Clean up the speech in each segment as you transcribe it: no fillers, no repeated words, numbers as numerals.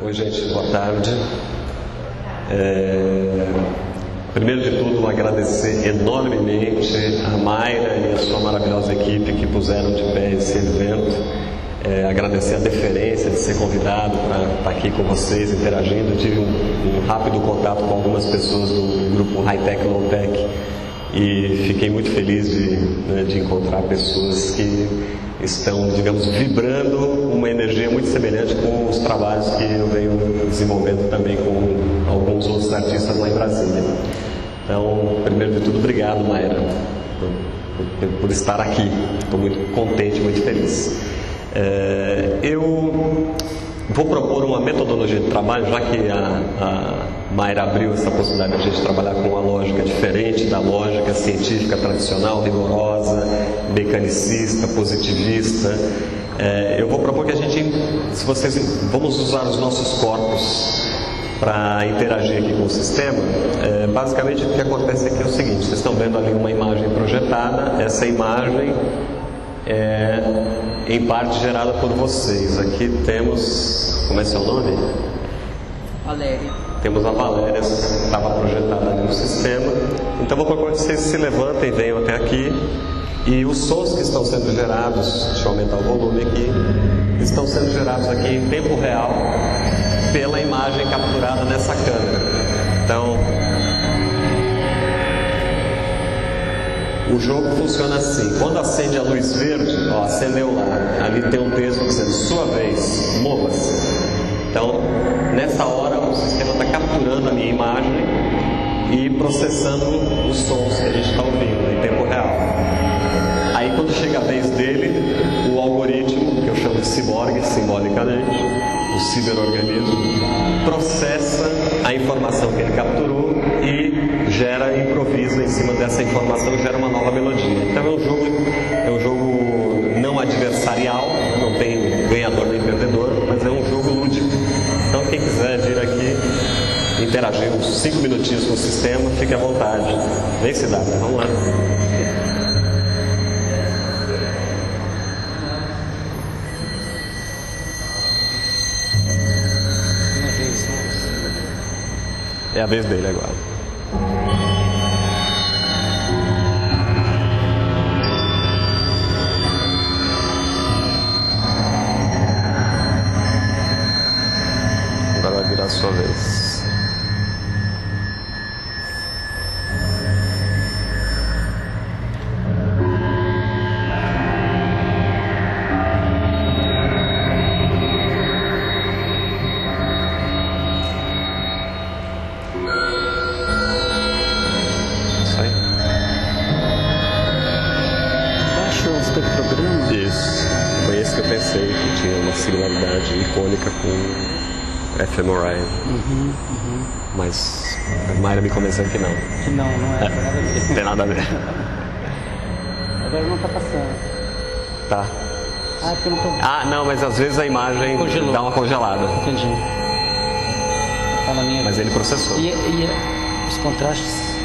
Oi, gente, boa tarde. Primeiro de tudo, agradecer enormemente a Mayra e a sua maravilhosa equipe que puseram de pé esse evento. Agradecer a deferência de ser convidado para estar aqui com vocês, interagindo. Eu tive um rápido contato com algumas pessoas do grupo High-Tech Low-Tech e fiquei muito feliz de encontrar pessoas que estão, digamos, vibrando uma energia muito semelhante com os trabalhos que eu venho desenvolvendo também com alguns outros artistas lá em Brasília. Então, primeiro de tudo, obrigado, Mayra, por estar aqui. Estou muito contente, muito feliz. Eu vou propor uma metodologia de trabalho, já que a Mayra abriu essa possibilidade de a gente trabalhar com uma lógica diferente da lógica científica tradicional, rigorosa, mecanicista, positivista. Eu vou propor que a gente, vamos usar os nossos corpos para interagir aqui com o sistema. Basicamente, o que acontece aqui é o seguinte: vocês estão vendo ali uma imagem projetada. Essa imagem é em parte gerada por vocês. Aqui temos, como é seu nome? Valéria. Temos a Valéria, que estava projetada ali no sistema. Então vou propor que vocês se levantem, venham até aqui. E os sons que estão sendo gerados, deixa eu aumentar o volume aqui, estão sendo gerados aqui em tempo real pela imagem capturada nessa câmera. Então, o jogo funciona assim: quando acende a luz verde, ó, acendeu lá, ali tem um texto dizendo sua vez, mova-se. Então, nessa hora o sistema está capturando a minha imagem e processando os sons que a gente está ouvindo em tempo real. Aí, quando chega a vez dele, o algoritmo, que eu chamo de ciborgue simbolicamente, o ciberorganismo, processa a informação que ele capturou e improvisa em cima dessa informação, gera uma nova melodia. Então é um jogo não adversarial, não tem ganhador nem perdedor, mas é um jogo lúdico. Então quem quiser vir aqui interagir uns 5 minutinhos com o sistema, fique à vontade. Vem, Cidade, vamos lá. É a vez dele agora. Agora vai virar a sua vez. Similaridade icônica com fMRI. Mas a Mayra me convenceu que não. Que não é. Não tem nada a ver. Agora não está passando. Tá. Porque eu não tô... não, mas às vezes a imagem dá uma congelada. Entendi. Tá na minha... Mas ele processou. E os contrastes,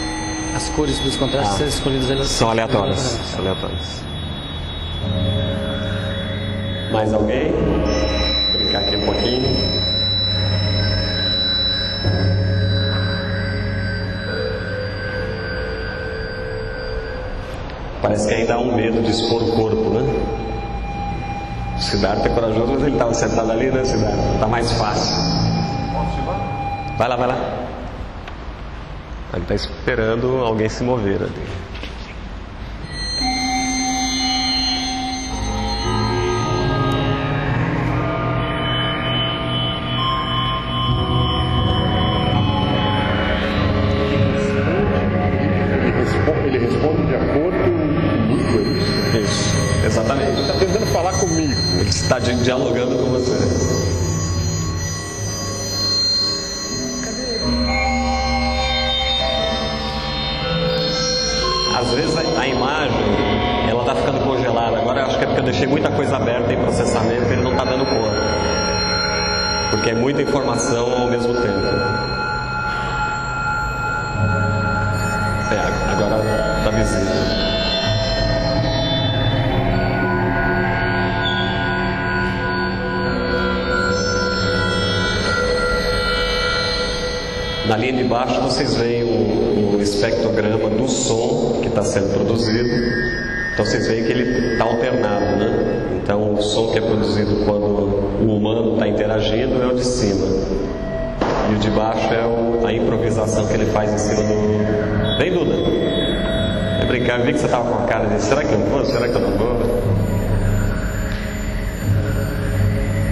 as cores dos contrastes escolhidas, elas são aleatórias. São aleatórias. Mais alguém? Vou brincar aqui um pouquinho. Parece que ainda há um medo de expor o corpo, né? O Siddhartha é corajoso, mas ele estava sentado ali, né, Siddhartha? Está mais fácil. Posso ir lá? Vai lá, vai lá. Ele está esperando alguém se mover ali. Ele responde de acordo comigo, é isso? Isso, exatamente. Ele está tentando falar comigo. Ele está dialogando com você. Às vezes a imagem, ela está ficando congelada. Agora eu acho que é porque eu deixei muita coisa aberta em processamento e ele não está dando conta. Porque é muita informação ao mesmo tempo. Agora está visível. Na linha de baixo vocês veem o espectrograma do som que está sendo produzido. Então vocês veem que ele está alternado, né? Então o som que é produzido quando o humano está interagindo é o de cima. E o de baixo é a improvisação que ele faz em cima do... Vem, Duda! Eu brincar, eu vi que você estava com a cara de será que eu vou? Será que eu não vou?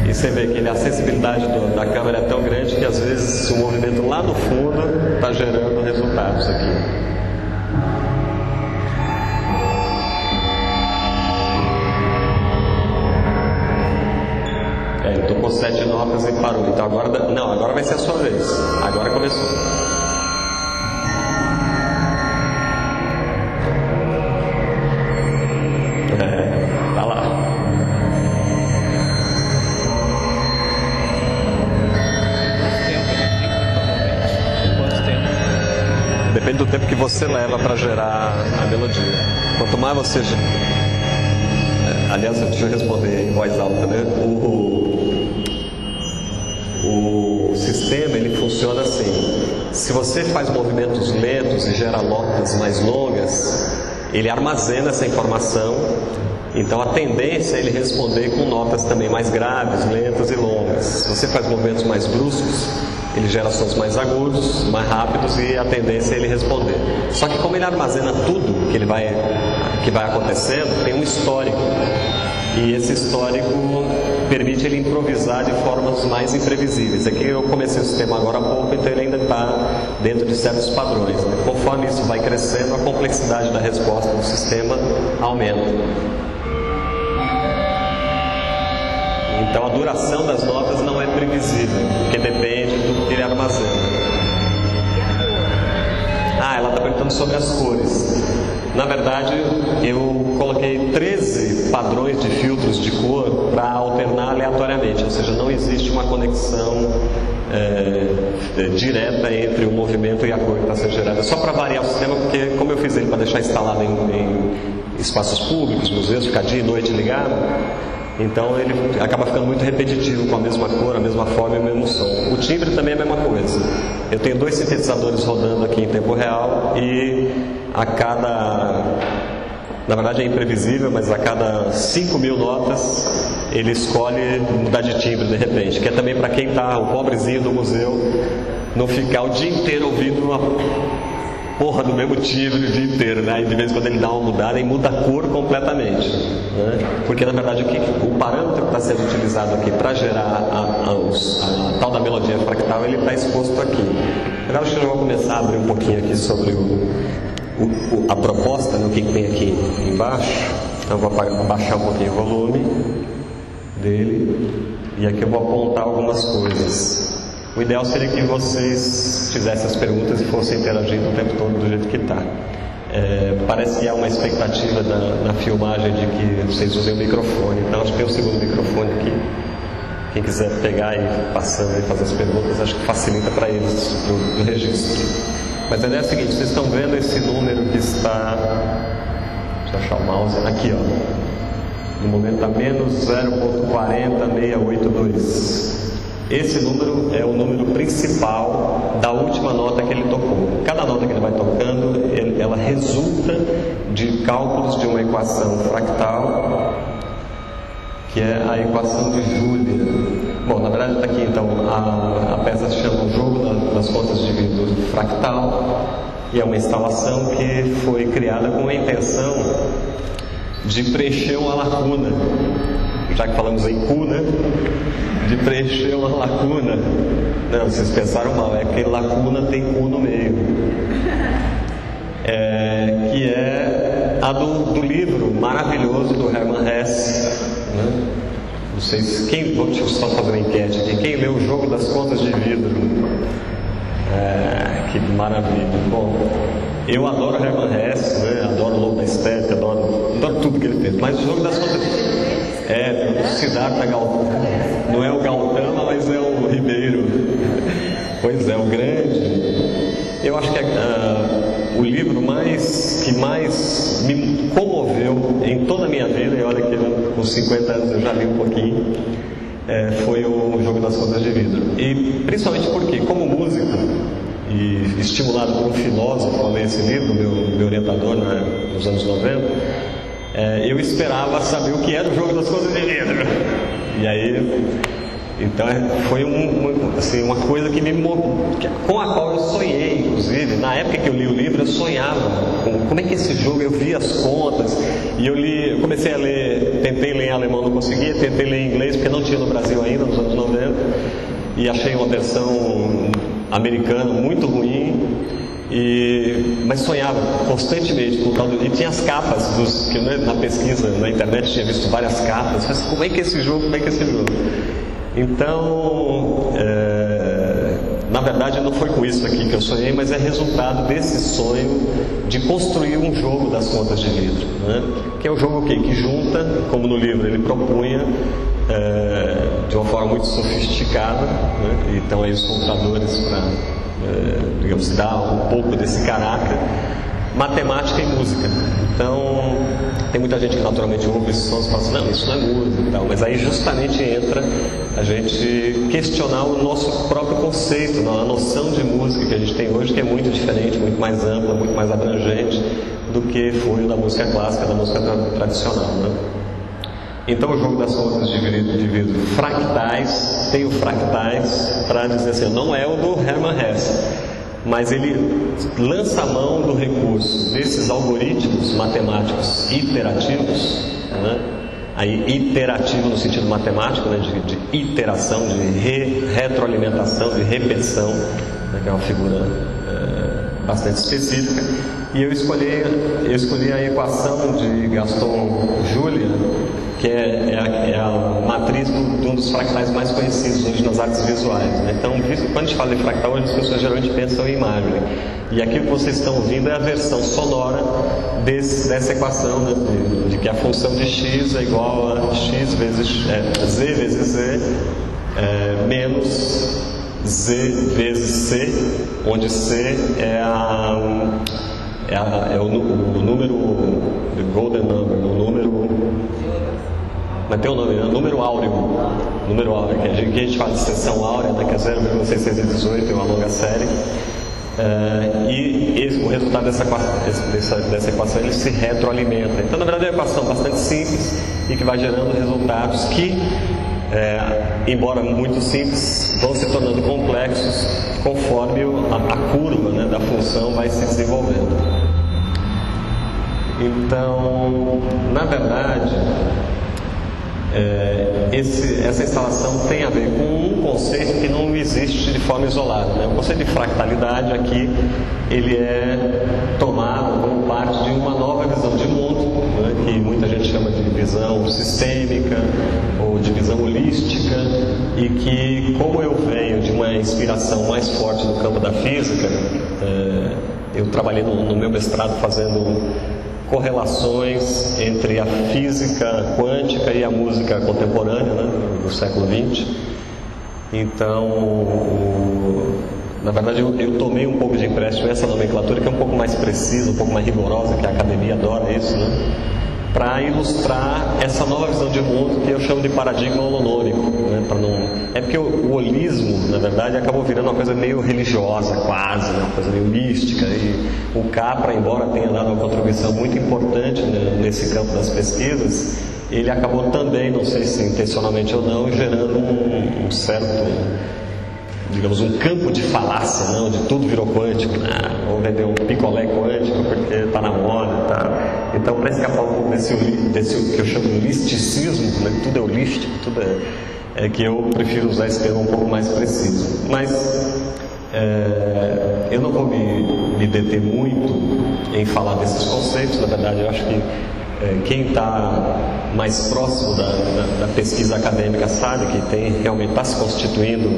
E você vê que a sensibilidade da câmera é tão grande que às vezes o movimento lá no fundo está gerando resultados aqui. Ele tocou 7 notas e parou. Então agora vai ser a sua vez. Agora começou. Tá lá. Depende do tempo que você leva para gerar a melodia. Quanto mais você... Aliás, deixa eu responder em voz alta, né? O sistema, ele funciona assim. Se você faz movimentos lentos e gera notas mais longas, ele armazena essa informação. Então a tendência é ele responder com notas também mais graves, lentas e longas. Se você faz movimentos mais bruscos, ele gera sons mais agudos, mais rápidos, e a tendência é ele responder. Só que como ele armazena tudo que vai acontecendo, tem um histórico. E esse histórico permite ele improvisar de formas mais imprevisíveis. Aqui eu comecei o sistema agora há pouco, então ele ainda está dentro de certos padrões, né? Conforme isso vai crescendo, a complexidade da resposta do sistema aumenta. Então a duração das notas não é previsível, porque depende do que ele armazena. Ela está perguntando sobre as cores. Na verdade, eu coloquei 13 padrões de filtros de cor para alternar aleatoriamente, ou seja, não existe uma conexão direta entre o movimento e a cor que está sendo gerada. Só para variar o sistema, porque como eu fiz ele para deixar instalado em espaços públicos, museus, ficar dia e noite ligado, então ele acaba ficando muito repetitivo, com a mesma cor, a mesma forma e o mesmo som. O timbre também é a mesma coisa. Eu tenho 2 sintetizadores rodando aqui em tempo real e a cada... Na verdade é imprevisível, mas a cada 5.000 notas ele escolhe mudar de timbre de repente. Que é também para quem está, o pobrezinho do museu, não ficar o dia inteiro ouvindo uma porra do mesmo timbre o dia inteiro, né? E de vez em quando ele dá uma mudada e muda a cor completamente, né? Porque na verdade o parâmetro que está sendo utilizado aqui para gerar a tal da melodia fractal, ele está exposto aqui. Agora acho que eu já vou começar a abrir um pouquinho aqui sobre a proposta, né? O que tem aqui embaixo. Então eu vou abaixar um pouquinho o volume dele e aqui eu vou apontar algumas coisas. O ideal seria que vocês fizessem as perguntas e fossem interagindo o tempo todo do jeito que está. Parece que há uma expectativa na filmagem de que vocês usem o microfone, então acho que tem um segundo microfone aqui. Quem quiser pegar e passando e fazer as perguntas, acho que facilita para eles o registro. Mas a ideia é a seguinte: vocês estão vendo esse número que está... Deixa eu achar o mouse. Aqui, ó. No momento está menos 0.40682. Esse número é o número principal da última nota que ele tocou. Cada nota que ele vai tocando, ela resulta de cálculos de uma equação fractal, que é a equação de Julia. Bom, na verdade está aqui então, a peça se chama O Jogo das Contas de Vidro Fractal, e é uma instalação que foi criada com a intenção de preencher uma lacuna. Já que falamos em cu, né? De preencher uma lacuna. Não, vocês pensaram mal, é que lacuna tem cu no meio. Que é a do livro maravilhoso do Hermann Hesse, né? Não sei se deixa eu só fazer uma enquete aqui. Quem leu O Jogo das Contas de Vidro? Que maravilha. Bom, eu adoro Hermann Hesse, né? Adoro o Lobo da Estética, adoro tudo que ele fez. Mas O Jogo das Contas... o Siddhartha Gautama. Não é o Gautama, mas é o Ribeiro. Pois é, o grande. Eu acho que o livro que mais me comoveu em toda a minha vida, e olha que com 50 anos eu já li um pouquinho, foi o Jogo das Contas de Vidro. E principalmente porque, como músico, e estimulado por um filósofo a ler esse livro, meu orientador nos anos 90, eu esperava saber o que era o jogo das contas de vidro. E aí, então foi uma coisa que com a qual eu sonhei, inclusive. Na época que eu li o livro, eu sonhava como é que esse jogo, eu via as contas, e eu comecei a ler, tentei ler em alemão, não conseguia, tentei ler em inglês, porque não tinha no Brasil ainda, nos anos 90, e achei uma versão americana muito ruim, mas sonhava constantemente com tal, e tinha as capas que na pesquisa na internet tinha visto várias capas. Mas como é que é esse jogo? Então, na verdade não foi com isso aqui que eu sonhei, mas é resultado desse sonho de construir um jogo das contas de vidro, né? Que é um jogo que junta, como no livro ele propunha, de uma forma muito sofisticada, né? Então aí os computadores para, digamos, dar um pouco desse caráter, matemática e música. Então tem muita gente que naturalmente ouve esses sons e fala assim, não, isso não é música e tal, mas aí justamente entra a gente questionar o nosso próprio conceito, a noção de música que a gente tem hoje, que é muito diferente, muito mais ampla, muito mais abrangente do que foi da música clássica, da música tradicional, né? Então o jogo das contas de vidro fractais, tem o fractais para dizer assim, não é o do Hermann Hesse, mas ele lança a mão do recurso desses algoritmos matemáticos iterativos, né? Aí iterativo no sentido matemático, né? de iteração, de retroalimentação, de repetição, né? Que é uma figura bastante específica. E eu escolhi a equação de Gaston Julia, que é a matriz de um dos fractais mais conhecidos hoje nas artes visuais, né? Então, quando a gente fala de fractal, hoje as pessoas geralmente pensam em imagem. E aqui o que vocês estão ouvindo é a versão sonora dessa equação, né? De que a função de x é igual a x z vezes z menos z vezes c, onde c é o número, the golden number, o número, mas tem um nome, né? Número áureo, que a gente fala de seção áurea, né? Que é 0,618, é uma longa série, e o resultado dessa equação ele se retroalimenta. Então, na verdade, é uma equação bastante simples e que vai gerando resultados que, embora muito simples, vão se tornando complexos conforme a curva, né, da função vai se desenvolvendo. Então, na verdade, essa instalação tem a ver com um conceito que não existe de forma isolada, né? O conceito de fractalidade aqui, ele é tomado como parte de uma nova visão de mundo, né? Que muita gente chama de visão sistêmica ou de visão holística, e que, como eu venho de uma inspiração mais forte no campo da física, eu trabalhei no meu mestrado fazendo correlações entre a física quântica e a música contemporânea, né, do século XX. Então, na verdade, eu tomei um pouco de empréstimo essa nomenclatura, que é um pouco mais precisa, um pouco mais rigorosa, que a academia adora isso, né, para ilustrar essa nova visão de mundo que eu chamo de paradigma holonômico, né, é porque o holismo, na verdade, acabou virando uma coisa meio religiosa, quase, né, uma coisa meio mística, e o Capra, embora tenha dado uma contribuição muito importante, né, nesse campo das pesquisas, ele acabou também, não sei se intencionalmente ou não, gerando um certo, digamos, um campo de falácia, não, de tudo virou quântico, né? Vou vender um picolé quântico porque está na moda, tá? Então, para escapar um pouco desse que eu chamo de holisticismo, né? Tudo é holístico, tudo é que eu prefiro usar esse termo um pouco mais preciso. Mas eu não vou me deter muito em falar desses conceitos. Na verdade, eu acho que quem está mais próximo da pesquisa acadêmica sabe que realmente está se constituindo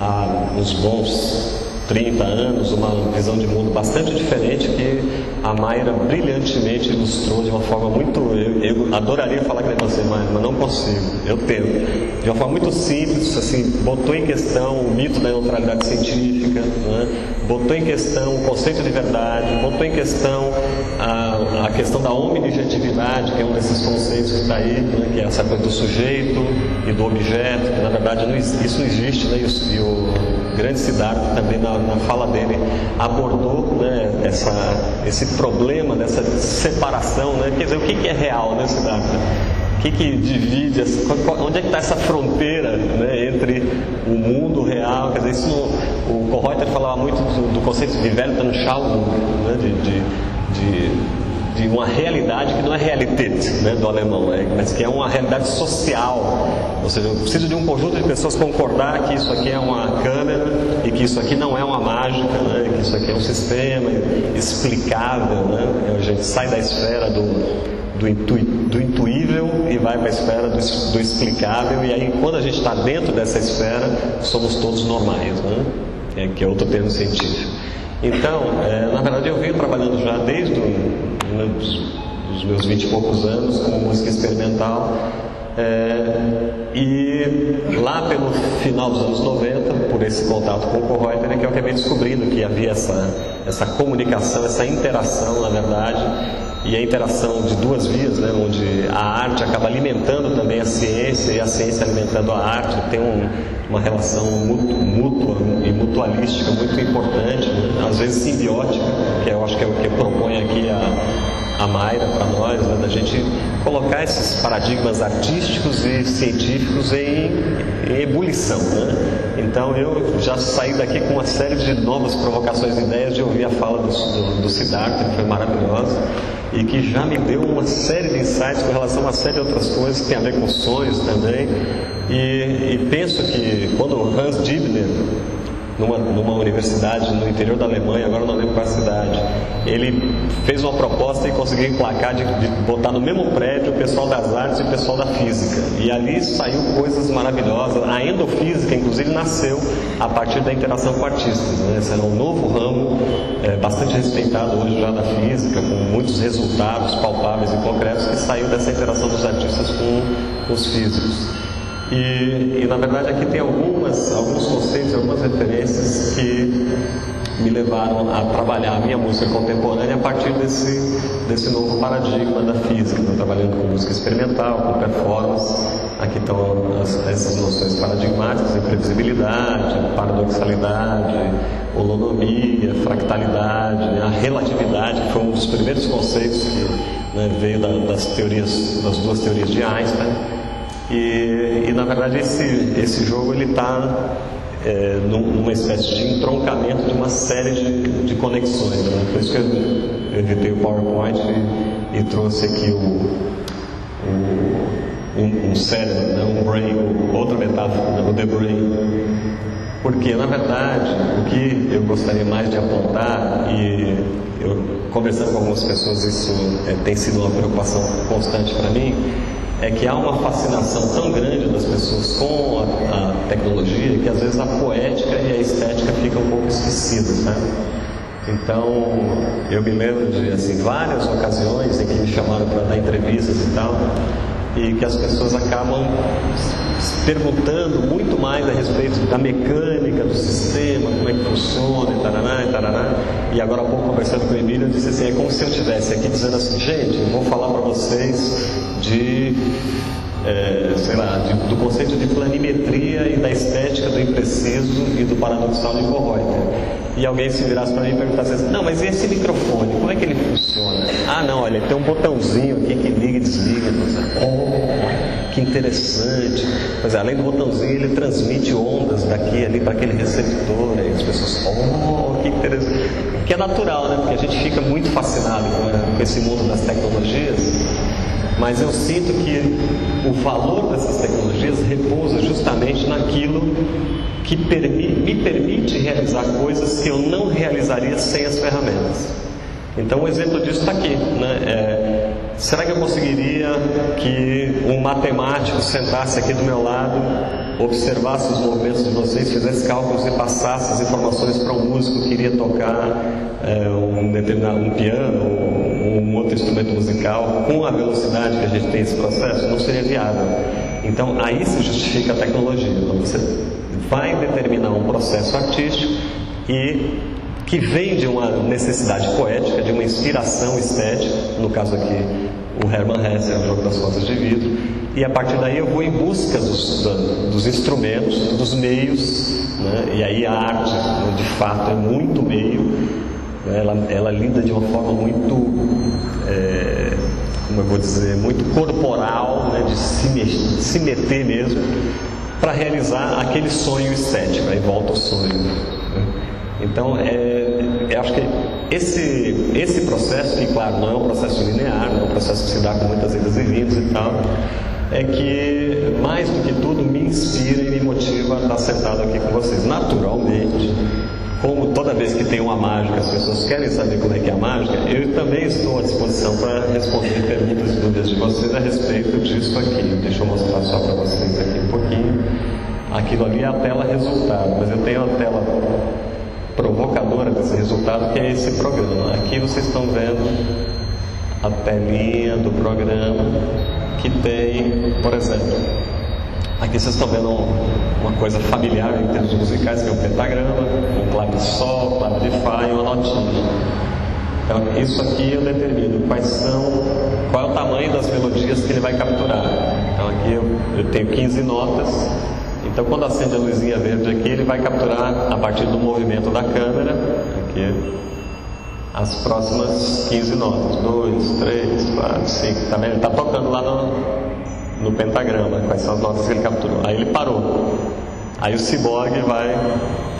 há uns bons 30 anos uma visão de mundo bastante diferente, que a Mayra brilhantemente ilustrou de uma forma muito... Eu adoraria falar com você, mas não consigo, eu tento. De uma forma muito simples, assim, botou em questão o mito da neutralidade científica, né? Botou em questão o conceito de verdade, botou em questão a questão da omnijetividade, que é um desses conceitos que está aí, né? Que é essa coisa do sujeito e do objeto, que na verdade isso não existe, né? grande Siddhartha, também na fala dele, abordou, né, esse problema dessa separação, né? Quer dizer, o que é real, né, Siddhartha? O que divide, onde é que está essa fronteira, né, entre o mundo real? Quer dizer, isso o Kohreuter falava muito do conceito de Weltanschauung, né, de uma realidade que não é Realität, né, do alemão, mas que é uma realidade social. Ou seja, eu preciso de um conjunto de pessoas concordar que isso aqui é uma câmera e que isso aqui não é uma mágica, né, que isso aqui é um sistema explicável, né? A gente sai da esfera do intuível e vai para a esfera do explicável, e aí quando a gente está dentro dessa esfera somos todos normais, né? Que é outro termo científico. Então, na verdade eu venho trabalhando já desde os meus 20 e poucos anos com música experimental, e lá pelo final dos anos 90, por esse contato com o Kohreuter, é que eu acabei descobrindo que havia essa comunicação, essa interação, na verdade, e a interação de duas vias, né, onde a arte acaba alimentando também a ciência e a ciência alimentando a arte, tem uma relação mútua e mutualística muito importante, né, às vezes simbiótica, que eu acho que é o que propõe aqui a Mayra para nós, né, da gente colocar esses paradigmas artísticos e científicos em ebulição, né? Então eu já saí daqui com uma série de novas provocações e ideias de ouvir a fala do Siddhartha, que foi maravilhosa, e que já me deu uma série de insights com relação a uma série de outras coisas que tem a ver com sonhos também, e penso que quando Hans Dibner, numa universidade no interior da Alemanha, agora não lembro qual cidade, ele fez uma proposta e conseguiu emplacar de botar no mesmo prédio o pessoal das artes e o pessoal da física, e ali saiu coisas maravilhosas. A endofísica inclusive nasceu a partir da interação com artistas, né? Esse é um novo ramo, bastante respeitado hoje já da física, com muitos resultados palpáveis e concretos, que saiu dessa interação dos artistas com os físicos. E na verdade aqui tem alguns conceitos, algumas referências que me levaram a trabalhar a minha música contemporânea a partir desse novo paradigma da física. Estou trabalhando com música experimental, com performance. Aqui estão essas noções paradigmáticas: imprevisibilidade, paradoxalidade, holonomia, fractalidade, a relatividade, que foi um dos primeiros conceitos que, né, veio das duas teorias de Einstein. E na verdade esse jogo ele está numa espécie de entroncamento de uma série de conexões, né? Por isso que eu editei o PowerPoint e trouxe aqui um cérebro, né? Um brain, outra metáfora, né? O The Brain. Porque na verdade o que eu gostaria mais de apontar, e eu conversando com algumas pessoas isso tem sido uma preocupação constante para mim, é que há uma fascinação tão grande das pessoas com a tecnologia que às vezes a poética e a estética ficam um pouco esquecidas, sabe? Então, eu me lembro de várias ocasiões em que me chamaram para dar entrevistas e tal, e que as pessoas acabam perguntando muito mais a respeito da mecânica do sistema, como é que funciona, e taraná, e taraná. E agora há pouco, conversando com o Emílio, eu disse assim, é como se eu estivesse aqui dizendo assim, gente, eu vou falar para vocês do conceito de planimetria e da estética do impreciso e do paradoxal de Kohreuter. E alguém se virasse para mim e perguntasse assim, não, mas e esse microfone, como é que ele funciona? Ah, não, olha, tem um botãozinho aqui que liga e desliga. Oh, que interessante. Mas além do botãozinho, ele transmite ondas daqui e ali para aquele receptor. Aí as pessoas, oh, que interessante. Que é natural, né? Porque a gente fica muito fascinado com esse mundo das tecnologias. Mas eu sinto que o valor dessas tecnologias repousa justamente naquilo que me permite realizar coisas que eu não realizaria sem as ferramentas. Então um exemplo disso está aqui, né? Será que eu conseguiria que um matemático sentasse aqui do meu lado, observasse os movimentos de vocês, fizesse cálculos e passasse as informações para um músico que queria tocar um piano ou um outro instrumento musical com a velocidade que a gente tem esse processo? Não seria viável. Então aí se justifica a tecnologia. Então você vai determinar um processo artístico e que vem de uma necessidade poética, de uma inspiração estética, no caso aqui o Hermann Hesse, é o jogo das fotos de vidro, e a partir daí eu vou em busca dos instrumentos, dos meios, né? E aí a arte, né, de fato, é muito meio, né? Ela lida de uma forma muito, como eu vou dizer, muito corporal, né? De se meter mesmo, para realizar aquele sonho estético, aí volta o sonho, né? Então, eu acho que esse processo, que claro, não é um processo linear, não é um processo que se dá com muitas idas e vindas e tal, é que, mais do que tudo, me inspira e me motiva a estar sentado aqui com vocês. Naturalmente, como toda vez que tem uma mágica, as pessoas querem saber como é que é a mágica, eu também estou à disposição para responder perguntas e dúvidas de vocês a respeito disso aqui. Deixa eu mostrar só para vocês aqui um pouquinho. Aquilo ali é a tela resultado, mas eu tenho a tela provocadora desse resultado, que é esse programa. Aqui vocês estão vendo a telinha do programa, que tem, por exemplo, aqui vocês estão vendo uma coisa familiar em termos musicais, que é um pentagrama, um clave de sol, clave de fá e uma notinha. Então isso aqui eu determino qual é o tamanho das melodias que ele vai capturar. Então aqui eu tenho 15 notas. Então, quando acende a luzinha verde aqui, ele vai capturar, a partir do movimento da câmera, aqui, as próximas 15 notas. 2, 3, 4, 5. Tá vendo? Ele está tocando lá no pentagrama, quais são as notas que ele capturou. Aí ele parou. Aí o ciborgue vai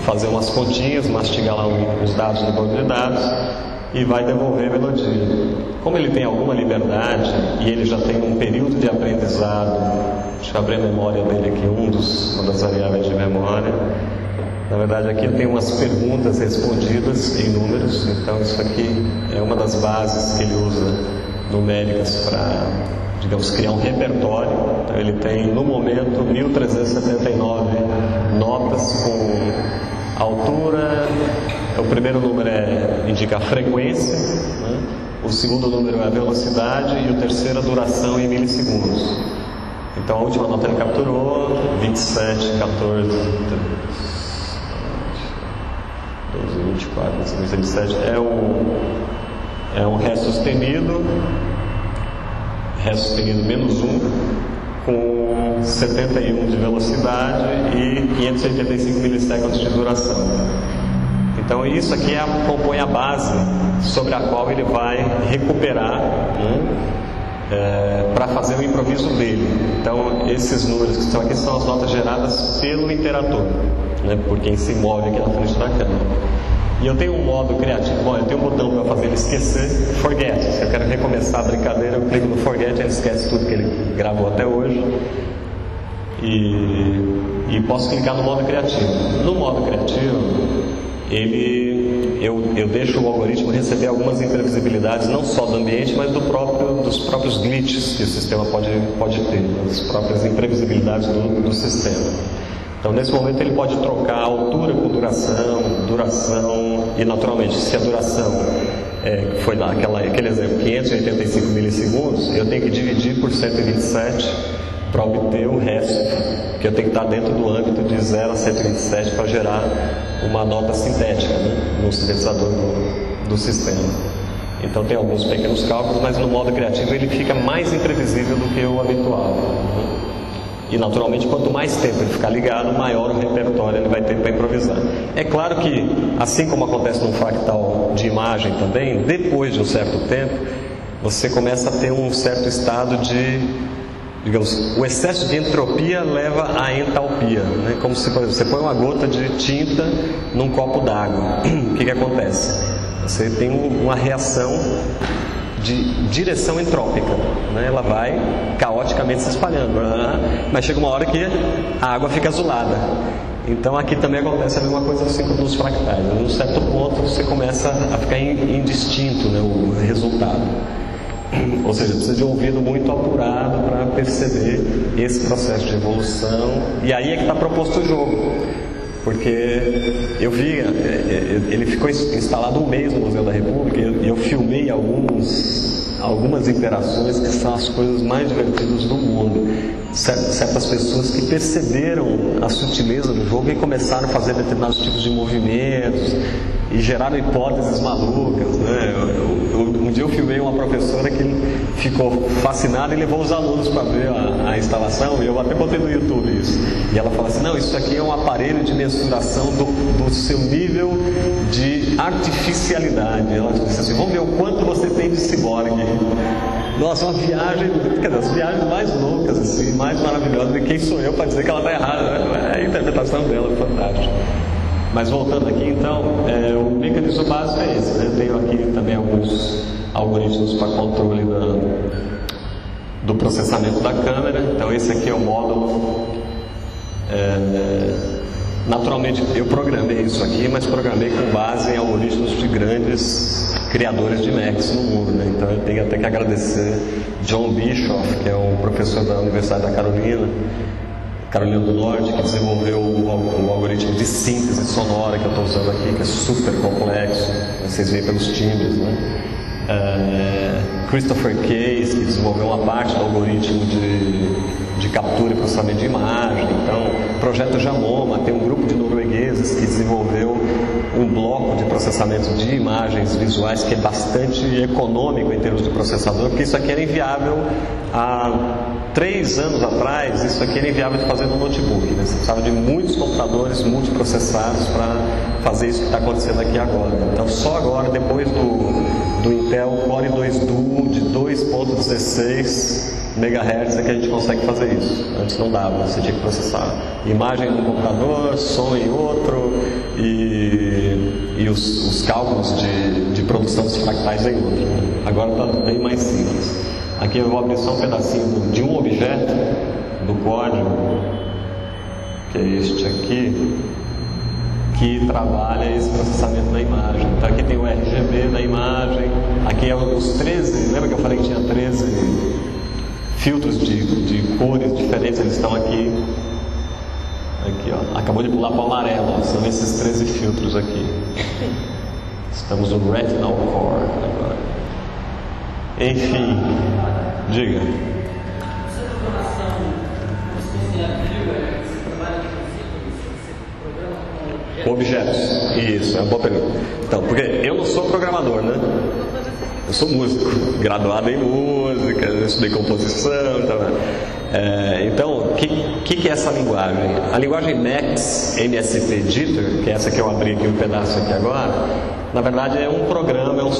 fazer umas continhas, mastigar lá os dados do banco de dados e vai devolver a melodia. Como ele tem alguma liberdade e ele já tem um período de aprendizado, deixa eu abrir a memória dele aqui, uma das variáveis de memória. Na verdade aqui tem umas perguntas respondidas em números, então isso aqui é uma das bases que ele usa numéricas para, digamos, criar um repertório. Então ele tem no momento 1379 notas com altura. O primeiro número indica a frequência, né? O segundo número é a velocidade e o terceiro a duração em milissegundos. Então a última nota ele capturou 27, 14, 12, 24, 25, 27. É um Ré sustenido menos 1, com 71 de velocidade e 585 milissegundos de duração. Então isso aqui compõe a base sobre a qual ele vai recuperar, né, para fazer o improviso dele. Então esses números que estão aqui são as notas geradas pelo interator, né, por quem se move aqui na frente da câmera. E eu tenho um modo criativo, eu tenho um botão para fazer ele esquecer, forget. Se eu quero recomeçar a brincadeira, eu clico no forget, ele esquece tudo que ele gravou até hoje. E posso clicar no modo criativo. No modo criativo, eu deixo o algoritmo receber algumas imprevisibilidades, não só do ambiente, mas dos próprios glitches que o sistema pode ter, as próprias imprevisibilidades do sistema. Então, nesse momento, ele pode trocar a altura com duração, e naturalmente, se a duração foi lá, aquele exemplo, 585 milissegundos, eu tenho que dividir por 127 para obter o resto, que eu tenho que estar dentro do âmbito de 0 a 127 para gerar uma nota sintética, né, no sintetizador do sistema. Então tem alguns pequenos cálculos, mas no modo criativo ele fica mais imprevisível do que o habitual, né? E naturalmente quanto mais tempo ele ficar ligado, maior o repertório ele vai ter para improvisar. É claro que, assim como acontece num fractal de imagem também, depois de um certo tempo você começa a ter um certo estado de, digamos, o excesso de entropia leva à entalpia, né? Como se, por exemplo, você põe uma gota de tinta num copo d'água. O que acontece? Você tem uma reação de direção entrópica, né? Ela vai caoticamente se espalhando, mas chega uma hora que a água fica azulada. Então aqui também acontece a mesma coisa assim como nos fractais. Em um certo ponto você começa a ficar indistinto, né, o resultado. Ou seja, precisa de um ouvido muito apurado para perceber esse processo de evolução. E aí é que está proposto o jogo. Porque eu vi, ele ficou instalado um mês no Museu da República e eu filmei algumas interações que são as coisas mais divertidas do mundo. Certas pessoas que perceberam a sutileza do jogo e começaram a fazer determinados tipos de movimentos. e geraram hipóteses malucas, né? Um dia eu filmei uma professora que ficou fascinada e levou os alunos para ver a instalação, e eu até botei no YouTube isso. E ela falou assim: não, isso aqui é um aparelho de mensuração do seu nível de artificialidade. Ela disse assim: vamos ver o quanto você tem de ciborgue. Nossa, uma viagem, quer dizer, as viagens mais loucas, assim, mais maravilhosas. E quem sou eu para dizer que ela está errada, né? A interpretação dela é fantástica. Mas voltando aqui, então, o mecanismo básico é esse, né? Tenho aqui também alguns algoritmos para controle do processamento da câmera. Então, esse aqui é o módulo. Naturalmente, eu programei isso aqui, mas programei com base em algoritmos de grandes criadores de Macs no mundo, né? Então, eu tenho até que agradecer John Bischoff, que é um professor da Universidade da Carolina do Norte, que desenvolveu o algoritmo de síntese sonora que eu estou usando aqui, que é super complexo, vocês veem pelos timbres, né? Christopher Case, que desenvolveu uma parte do algoritmo de captura e processamento de imagem. Então, o projeto Jamoma, tem um grupo de noruegueses que desenvolveu um bloco de processamento de imagens visuais que é bastante econômico em termos de processador, porque isso aqui era inviável há 3 anos atrás. Isso aqui era inviável de fazer no notebook, né? Você precisava de muitos computadores multiprocessados para fazer isso que está acontecendo aqui agora. Então, só agora, depois do Intel Core 2 Duo de 2.16 MHz é que a gente consegue fazer isso. Antes não dava, você tinha que processar imagem em um computador, som em outro e os cálculos de produção dos fractais em outro. Agora está bem mais simples. Aqui eu vou abrir só um pedacinho de um objeto do código, que é este aqui, que trabalha esse processamento da imagem. Então aqui tem o RGB da imagem, aqui é os 13, lembra que eu falei que tinha 13 filtros de cores diferentes? Eles estão aqui. Aqui, ó, acabou de pular para o amarelo, ó, são esses 13 filtros aqui. Estamos no Retinal Core agora. Enfim, diga. Objetos, isso, é uma boa pergunta. Então, porque eu não sou programador, né? Eu sou músico, graduado em música, eu estudei composição, então o que é essa linguagem? A linguagem Max MSP Jitter, que é essa que eu abri aqui um pedaço aqui agora, na verdade é um programa, é um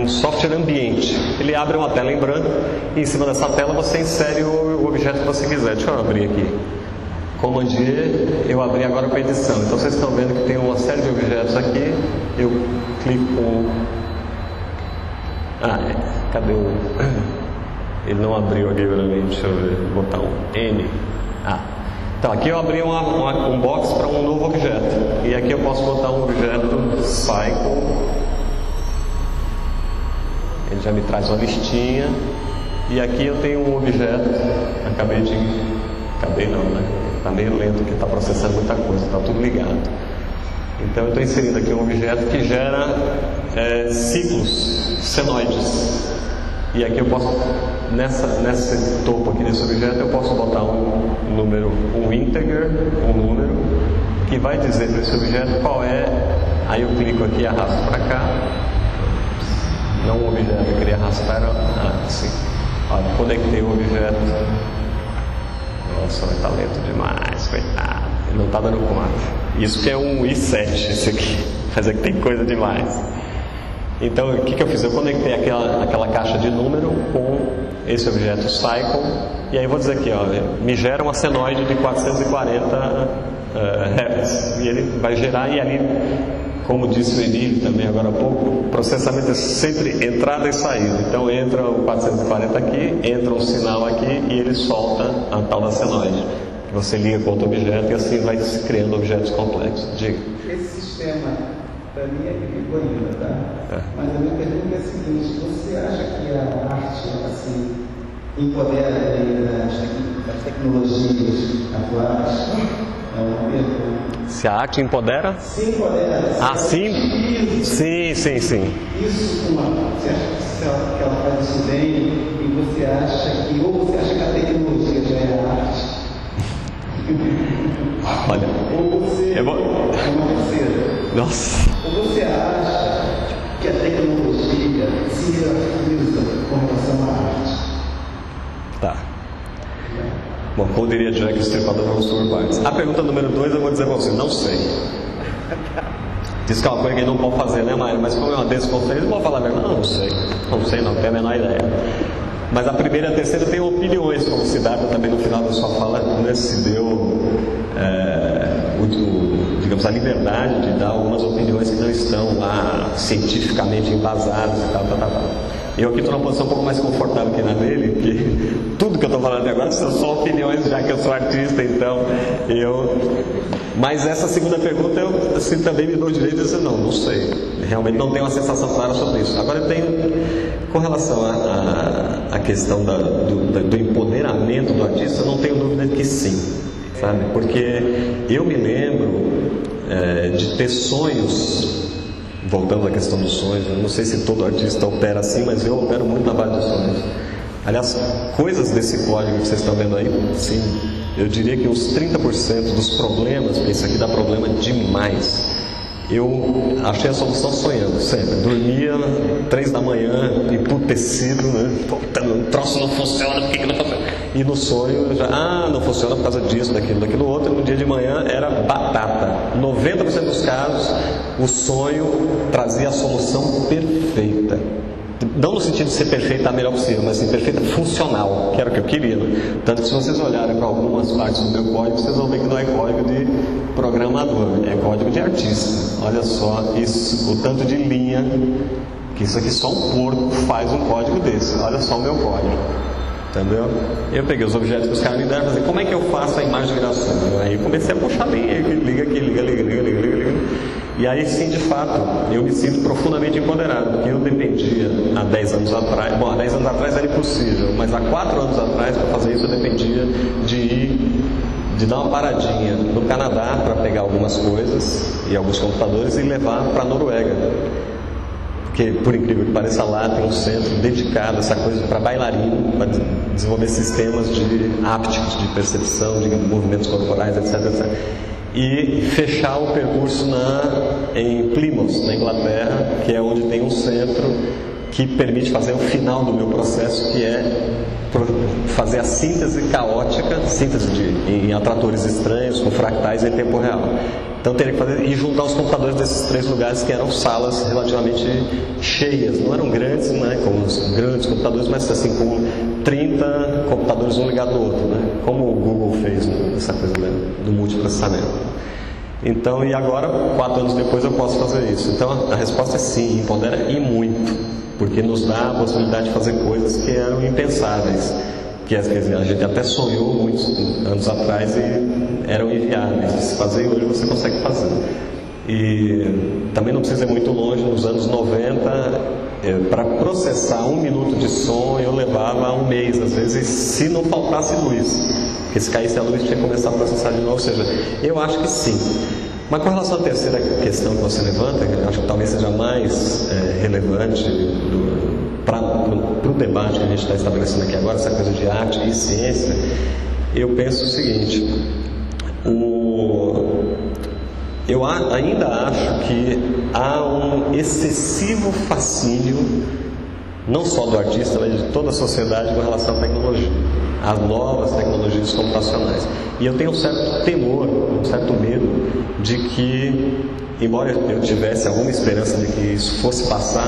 software ambiente. Ele abre uma tela em branco e em cima dessa tela você insere o objeto que você quiser. Deixa eu abrir aqui. Command E, eu abri agora para edição. Então vocês estão vendo que tem uma série de objetos aqui. Eu clico. Cadê o. Ele não abriu aqui para mim. Deixa eu ver. Vou botar um N. Então aqui eu abri um box para um novo objeto. E aqui eu posso botar um objeto cycle. Ele já me traz uma listinha. E aqui eu tenho um objeto. Acabei não, né? Está meio lento porque está processando muita coisa, está tudo ligado. Então eu estou inserindo aqui um objeto que gera ciclos senoides. E aqui eu posso, nesse topo aqui desse objeto, eu posso botar um número, um integer, um número, que vai dizer para esse objeto qual é. Aí eu clico aqui e arrasto para cá. Não o objeto, eu queria arrastar. Sim. Olha, conectei o objeto. Nossa, vai estar lento demais, coitado. Ele não está dando conta. Isso que é um i7, esse aqui. Mas é que tem coisa demais. Então, o que eu fiz? Eu conectei aquela caixa de número com esse objeto cycle. E aí eu vou dizer aqui, ó, me gera uma senoide de 440 Hz. E ele vai gerar, e ali, como disse o Emílio também agora há pouco, o processamento é sempre entrada e saída. Então entra o 440 aqui, entra um sinal aqui e ele solta a tal da senoide. Você liga com outro objeto e assim vai se criando objetos complexos. Diga. Esse sistema, para mim, é perigo ainda, tá? Mas a minha pergunta é a seguinte: você acha que a arte, assim, empodera as tecnologias atuais? É uma pergunta. Se a arte empodera? Sim, empodera. Sim? Sim. Isso, você acha que ela faz isso bem? E você acha que, ou você acha que a tecnologia já é a arte? Olha, ou você eu vou... é uma terceira? Nossa. você usa com relação à arte? Tá. Bom, como diria Jack o Estripador, vamos por partes. A pergunta número 2 eu vou dizer para você, não sei. Diz que é uma coisa que não pode fazer, né, Maia? Mas como é uma desconferência, eu vou falar mesmo. Não sei, não tenho a menor ideia. Mas a primeira e a terceira tem opiniões, como o Siddhartha também no final da sua fala, né, se deu, digamos, a liberdade de dar algumas opiniões que não estão lá cientificamente embasadas e tal. Eu aqui estou numa posição um pouco mais confortável que na dele, porque tudo que eu estou falando agora são só opiniões, já que eu sou artista, então Mas essa segunda pergunta eu assim, também me dou o direito de dizer não sei. Realmente não tenho uma sensação clara sobre isso. Agora eu tenho, com relação à questão do empoderamento do artista, eu não tenho dúvida de que sim, sabe? Porque eu me lembro de ter sonhos. Voltando à questão dos sonhos, eu não sei se todo artista opera assim, mas eu opero muito na base dos sonhos. Aliás, coisas desse código que vocês estão vendo aí, sim, eu diria que uns 30% dos problemas, porque isso aqui dá problema demais, eu achei a solução sonhando, sempre. Dormia 3 da manhã, emputecido, né? O troço não funciona, por que não funciona? E no sonho, não funciona por causa disso, daquilo outro. No dia de manhã era batata. 90% dos casos, o sonho trazia a solução perfeita. Não no sentido de ser perfeita a melhor possível, mas assim, perfeita funcional, que era o que eu queria. Né? Tanto que se vocês olharem para algumas partes do meu código, vocês vão ver que não é código de programador, é código de artista. Olha só isso, o tanto de linha, que isso aqui só um porco faz um código desse. Olha só o meu código. Entendeu? Eu peguei os objetos que os caras me deram e falei, como é que eu faço a imagem de geração? Aí eu comecei a puxar linha, liga aqui, liga. E aí sim, de fato, eu me sinto profundamente empoderado, porque eu dependia há 10 anos atrás, bom, há 10 anos atrás era impossível, mas há 4 anos atrás, para fazer isso, eu dependia de dar uma paradinha no Canadá para pegar algumas coisas e alguns computadores e levar para a Noruega. Porque, por incrível que pareça, lá tem um centro dedicado a essa coisa para bailarino, para desenvolver sistemas ápticos de percepção, de movimentos corporais, etc. E fechar o percurso em Plymouth, na Inglaterra, que é onde tem um centro que permite fazer o final do meu processo, que é fazer a síntese caótica, síntese em atratores estranhos, com fractais em tempo real. Então teria que fazer e juntar os computadores desses 3 lugares, que eram salas relativamente cheias, não eram grandes, né, como os grandes computadores, mas assim, com 30 computadores um ligado ao outro, né, como o Google fez, né, essa coisa, né, do multiprocessamento. Então, e agora, 4 anos depois, eu posso fazer isso. Então a resposta é sim, empodera e muito, porque nos dá a possibilidade de fazer coisas que eram impensáveis, que quer dizer, a gente até sonhou muitos anos atrás e eram inviáveis. Se fazer hoje, você consegue fazer. E também não precisa ir muito longe. Nos anos 90, para processar 1 minuto de som, eu levava 1 mês, às vezes, se não faltasse luz. Porque se caísse a luz, tinha que começar a processar de novo. Ou seja, eu acho que sim. Mas com relação à terceira questão que você levanta, que eu acho que talvez seja mais relevante para o debate que a gente está estabelecendo aqui agora, essa coisa de arte e ciência, eu penso o seguinte: eu ainda acho que há um excessivo fascínio, não só do artista, mas de toda a sociedade com relação à tecnologia, às novas tecnologias computacionais. E eu tenho um certo temor, um certo medo de que, embora eu tivesse alguma esperança de que isso fosse passar,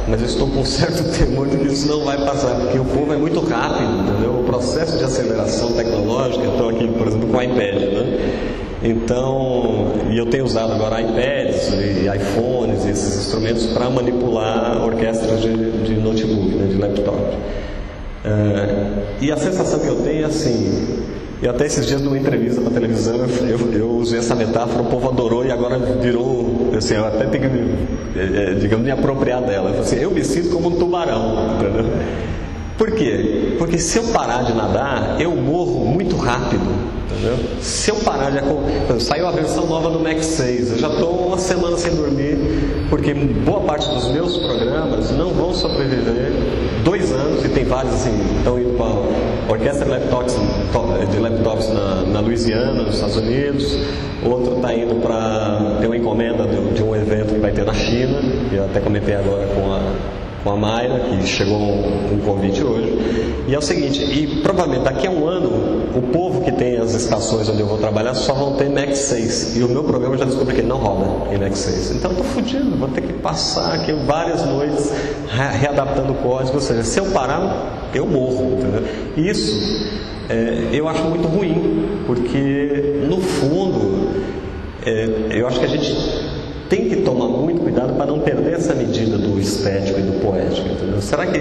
mas eu estou com um certo temor de que isso não vai passar, porque o povo é muito rápido, entendeu? O processo de aceleração tecnológica, eu estou aqui, por exemplo, com o iPad, né? Então, e eu tenho usado agora iPads e iPhones e esses instrumentos para manipular orquestras de notebook, né, de laptop. E a sensação que eu tenho é assim, e até esses dias numa entrevista para televisão eu usei essa metáfora, o povo adorou e agora virou, assim, eu até tenho que, digamos, me apropriar dela. Eu me sinto como um tubarão, entendeu? Por quê? Porque se eu parar de nadar, eu morro muito rápido, entendeu? Se eu parar de... Saiu a versão nova do Mac 6, eu já estou 1 semana sem dormir, porque boa parte dos meus programas não vão sobreviver 2 anos, e tem vários assim, estão indo para a orquestra de laptops na Louisiana, nos Estados Unidos, outro está indo para ter uma encomenda de um evento que vai ter na China, que eu até comentei agora com com a Mayra, que chegou um convite hoje. E é o seguinte, e provavelmente daqui a um ano, o povo que tem as estações onde eu vou trabalhar só vão ter Mac 6. E o meu programa eu já descobri que ele não roda em Mac 6. Então eu estou fodido, vou ter que passar aqui várias noites readaptando o código. Ou seja, se eu parar, eu morro. Entendeu? Isso eu acho muito ruim, porque no fundo eu acho que a gente tem que tomar muito cuidado para não perder essa medida do estético e do poético. Entendeu? Será que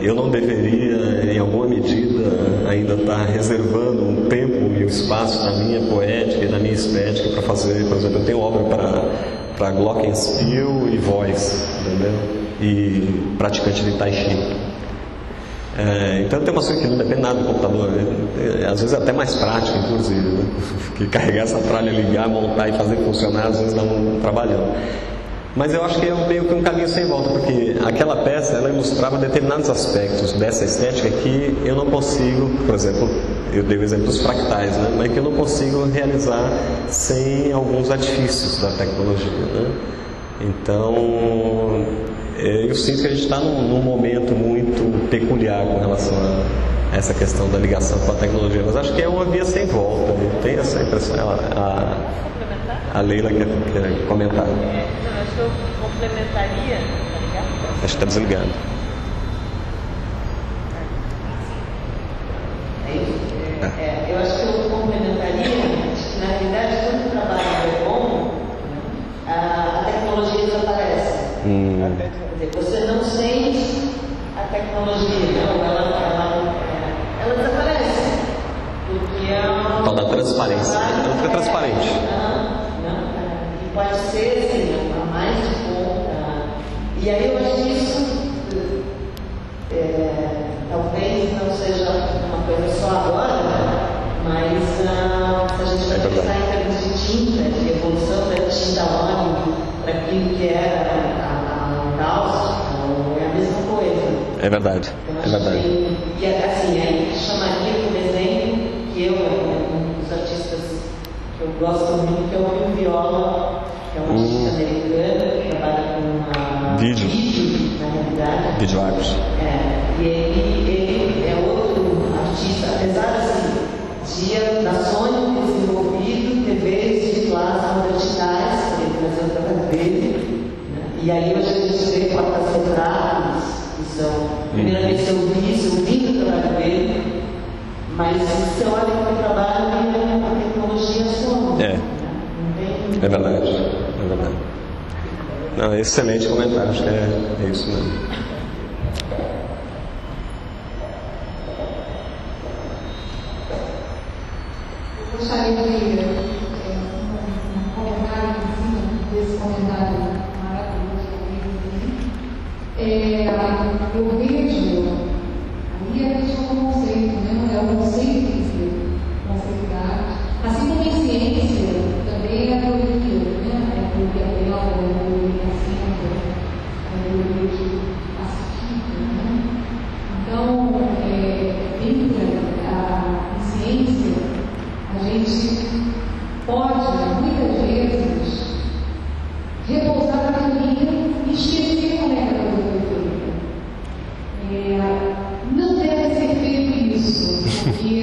eu não deveria, em alguma medida, ainda estar reservando um tempo e um espaço na minha poética e na minha estética para fazer, por exemplo, eu tenho obra para glockenspiel e voz, entendeu? E praticante de Tai Chi. Então tem uma coisa que não depende nada do computador, às vezes é até mais prático, inclusive, né? Que carregar essa tralha, ligar, montar e fazer funcionar, às vezes dá um trabalhão. Mas eu acho que é meio que um caminho sem volta, porque aquela peça ela ilustrava determinados aspectos dessa estética que eu não consigo, por exemplo, eu dei o exemplo dos fractais, né? Mas que eu não consigo realizar sem alguns artifícios da tecnologia, né? Então eu sinto que a gente está num momento muito peculiar com relação a essa questão da ligação com a tecnologia, mas acho que é uma via sem volta, eu tenho essa impressão. A Leila quer comentar. Acho que eu complementaria. Acho que está desligado. Eu acho que eu complementaria que, na realidade, quando o trabalho é bom, a tecnologia desaparece. Quer dizer, você não sente a tecnologia, não, ela desaparece. Porque é uma. Tal da transparência. Ela fica transparente. E pode ser, assim, a mais de conta. E aí eu acho que isso talvez não seja uma coisa só agora, mas se a gente vai pensar em termos de tinta, de evolução da tinta óleo para aquilo que era a cáustica, é a mesma coisa. É verdade. É verdade. E assim, aí chamaria, por exemplo, que um dos artistas que eu gosto muito, que é o Will Viola, que é um artista americano que trabalha com uma vídeo, na realidade. Vídeo arte. E ele é outro artista, apesar assim, da Sony ter desenvolvido TVs de plasma verticais, para ele fazer o trabalho dele. E aí hoje a gente vê portas retratos, que são, primeira vez que eu vi isso, eu vi o trabalho dele, mas você olha para o trabalho e a tecnologia some. É verdade, é verdade. Não, excelente comentário, acho que é isso mesmo. Eu gostaria de um comentário em cima desse comentário maravilhoso que eu vejo aí a questão do conceito, né? É o conceito em si, conceituar. Assim como em ciência, também é a teoria, né? É a teoria dela, é a teoria da ciência, é a teoria que classifica, né? Então, em ciência, a gente pode, muitas vezes, repousar na teoria e esquecer como é que a coisa foi feita. Não deve ser feito isso, porque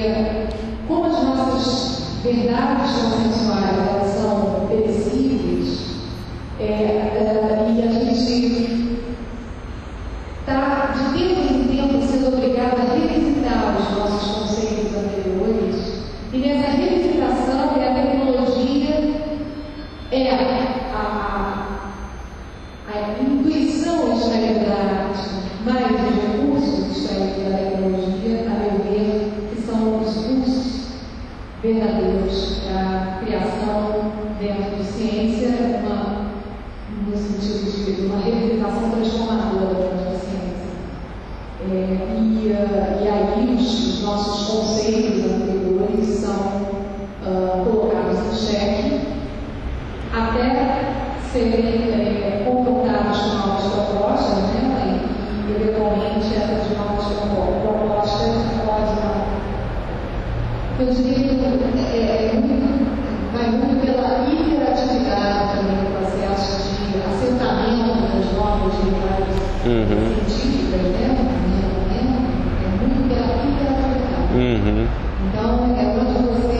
como as nossas verdades consensuais elas são perecíveis, e a gente está de tempo em tempo sendo obrigado a revisitar os nossos conceitos anteriores, e nessa revisitação a tecnologia a intuição extraída da arte, mais os recursos extraídos da tecnologia, a meu ver, que são os recursos verdadeiros para a criação dentro de ciência, no sentido de uma revisitação transformadora dentro da ciência. E aí os nossos conceitos anteriores são colocados em xeque até serem confrontados com novas propostas, né? E eventualmente essas novas propostas podem. Eu diria que vai muito pela hiperatividade também do processo de assentamento das novas científica, né? É muito interaplicável. Então, é onde você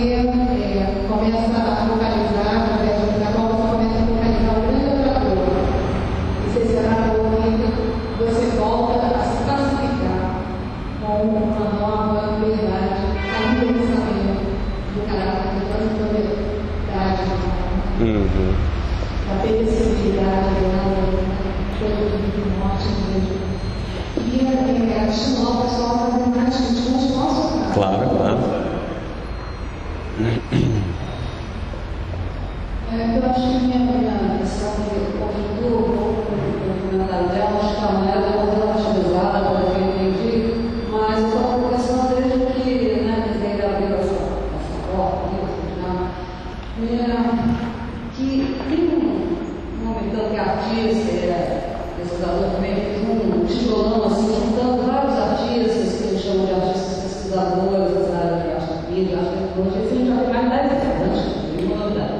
começa a focalizar, através do Miraval, você começa a focalizar o grande orador. Esse orador, você volta a se pacificar com uma nova liberdade, ainda no pensamento do caráter de transitoriedade, da permissibilidade do morte mesmo. E estimular o pessoal a fazer mais críticas no nosso caso. Claro, claro. Eu acho que minha questão de conjuntura, um pouco no comentário dela, acho que a maneira da modelo utilizada, pelo que eu entendi, mas eu estou com a questão desde que, né, desde a abriu essa porta, que tem um nome tanto que artista, pesquisador também, fez um tijolão assim, juntando vários artistas que eles chamam de artistas pesquisadores da área de arte da vida, arte da tecnologia, assim, já tem mais 10 anos, de novidade.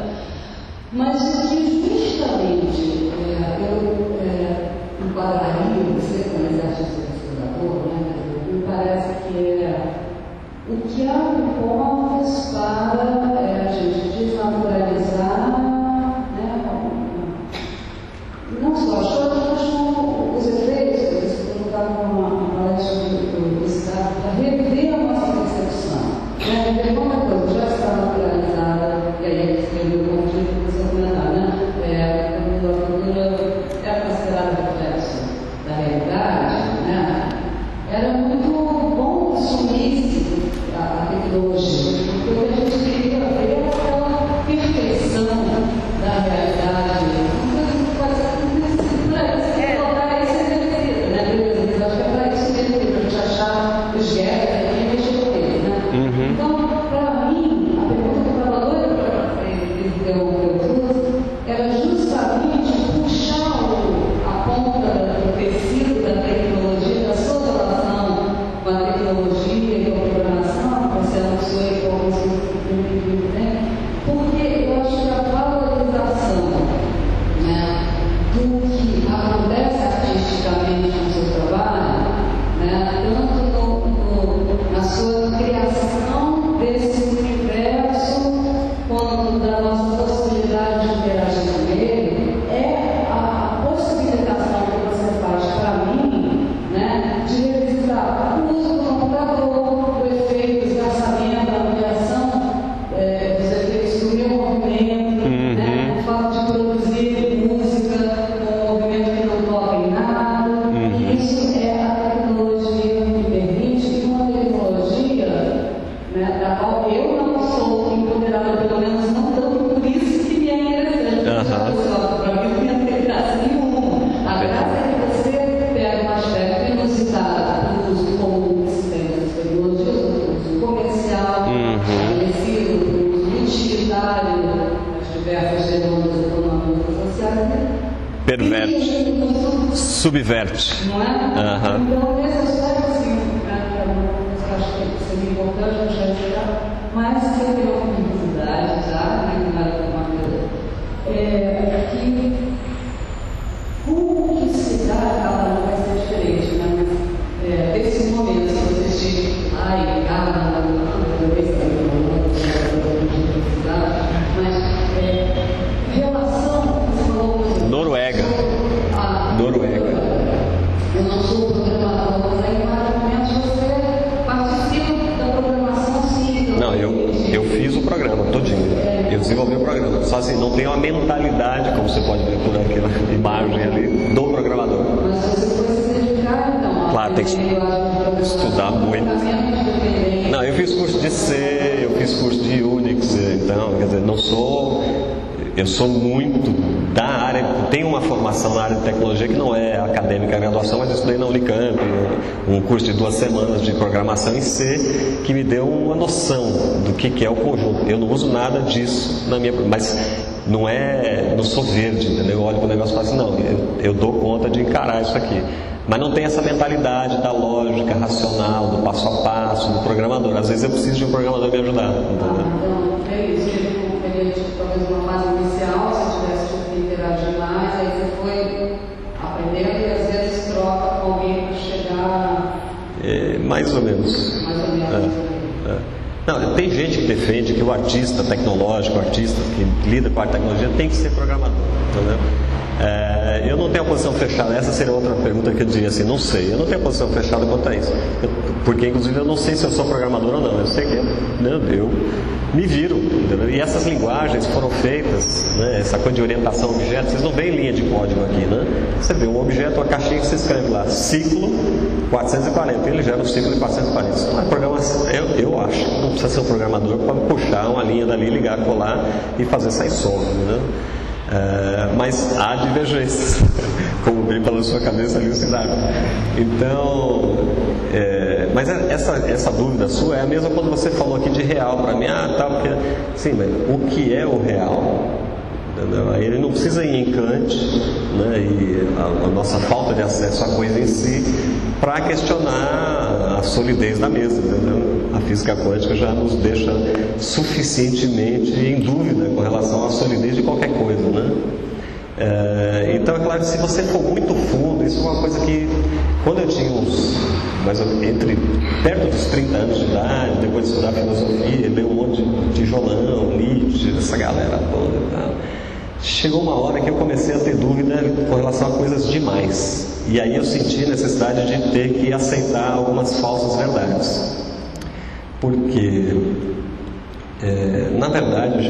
Mas o que justamente eu enquadraria você como esse artista pesquisador, né, me parece que o que abre portas para a gente desnaturalizar, né, não só as coisas, mas os efeitos, que você colocava com uma palestra de publicidade, para rever a nossa percepção, né, rever como a coisa já está naturalizada, e aí ele escreveu como título do seu comentário, né, a cultura é considerada reflexo da realidade, né, era muito bom que sumisse a tecnologia, porque o que a gente queria ver era aquela perfeição da realidade. Então, para mim, a pergunta que estava doida para ele ter o era justamente puxar a ponta do tecido da tecnologia, da sua relação com a tecnologia e com a programação, que você anunciou aí com alguns né? Porque eu acho que a valorização, né, do que acontece artisticamente no seu trabalho, né, tanto na sua criação desse universo, quanto da nossa possibilidade de interagir com ele, é a possibilitação que você faz para mim, né, de revisitar o uso do computador, o efeito, o esgarçamento, a ampliação dos efeitos do meu movimento, né, o fato de produzir música com um movimento que não toca em nada, e isso é a tecnologia que permite, uma tecnologia, né, da qual eu não sou empoderada, pelo menos não tanto, por isso que me é interessante. Para mim não tem graça nenhuma. A graça é que você pega um aspecto inusitado do uso comum que se tem das tecnologias, do uso comercial, estabelecido, do uso utilitário, das diversas demandas econômicas e sociais, perverte, subverte. Não é? Então, nesse aspecto, assim, eu acho que seria importante deixar de ficar, mas se eu tenho uma curiosidade já, né, na área da matéria, que como que se dá, cada um vai ser diferente, né? Mas desses momentos que vocês tinham lá e cá, na mas relação, você falou, Noruega. Eu não sou programador, mas aí em vários momentos você participa da programação, sim. Não, eu fiz o programa todinho. Eu desenvolvi o programa. Só assim, não tem uma mentalidade, como você pode ver por aquela imagem ali, do programador. Mas você foi se dedicar, então. Claro, tem que estudar muito. Não, eu fiz curso de C, eu fiz curso de Unix, então, quer dizer, não sou... Eu sou muito da área, tenho uma formação na área de tecnologia que não é acadêmica, graduação, mas eu estudei na Unicamp, um curso de 2 semanas de programação em C, que me deu uma noção do que é o conjunto. Eu não uso nada disso na minha... Mas não sou verde, entendeu? Eu olho para o negócio e falo assim, não, eu dou conta de encarar isso aqui. Mas não tem essa mentalidade da lógica racional, do passo a passo, do programador. Às vezes eu preciso de um programador me ajudar, entendeu? Então, é isso. Talvez uma fase inicial, se tivesse que interagir mais, aí você foi aprendendo e às vezes troca alguém para chegar... Mais ou menos. Mais ou menos. Não, tem gente que defende que o artista tecnológico, o artista que lida com a tecnologia tem que ser programador, entendeu? Eu não tenho a posição fechada. Essa seria outra pergunta que eu diria assim, não sei. Eu não tenho a posição fechada quanto a isso. Porque, inclusive, eu não sei se eu sou programador ou não. Eu sei que eu me viro, entendeu? E essas linguagens foram feitas, né? Essa coisa de orientação a objetos, vocês não veem linha de código aqui, né? Você vê um objeto, uma caixinha que você escreve lá, ciclo 440, ele gera um ciclo de 440. Isso não é programação. Eu acho que não precisa ser um programador para puxar uma linha dali, ligar, colar e fazer sair som, né? Mas há divergências, como veio pela sua cabeça ali o Siddhartha. Então, mas essa dúvida sua é a mesma quando você falou aqui de real para mim. Porque, sim, mas o que é o real? Entendeu? Ele não precisa ir em Kant, né, e a nossa falta de acesso à coisa em si para questionar a solidez da mesa, entendeu? A física quântica já nos deixa suficientemente em dúvida com relação à solidez de qualquer coisa, né? Então é claro que se você for muito fundo, isso é uma coisa que quando eu tinha perto dos 30 anos de idade, depois de estudar filosofia, ler um monte de tijolão, Nietzsche, essa galera toda e tal, chegou uma hora que eu comecei a ter dúvida com relação a coisas demais. E aí eu senti a necessidade de ter que aceitar algumas falsas verdades. Porque, na verdade,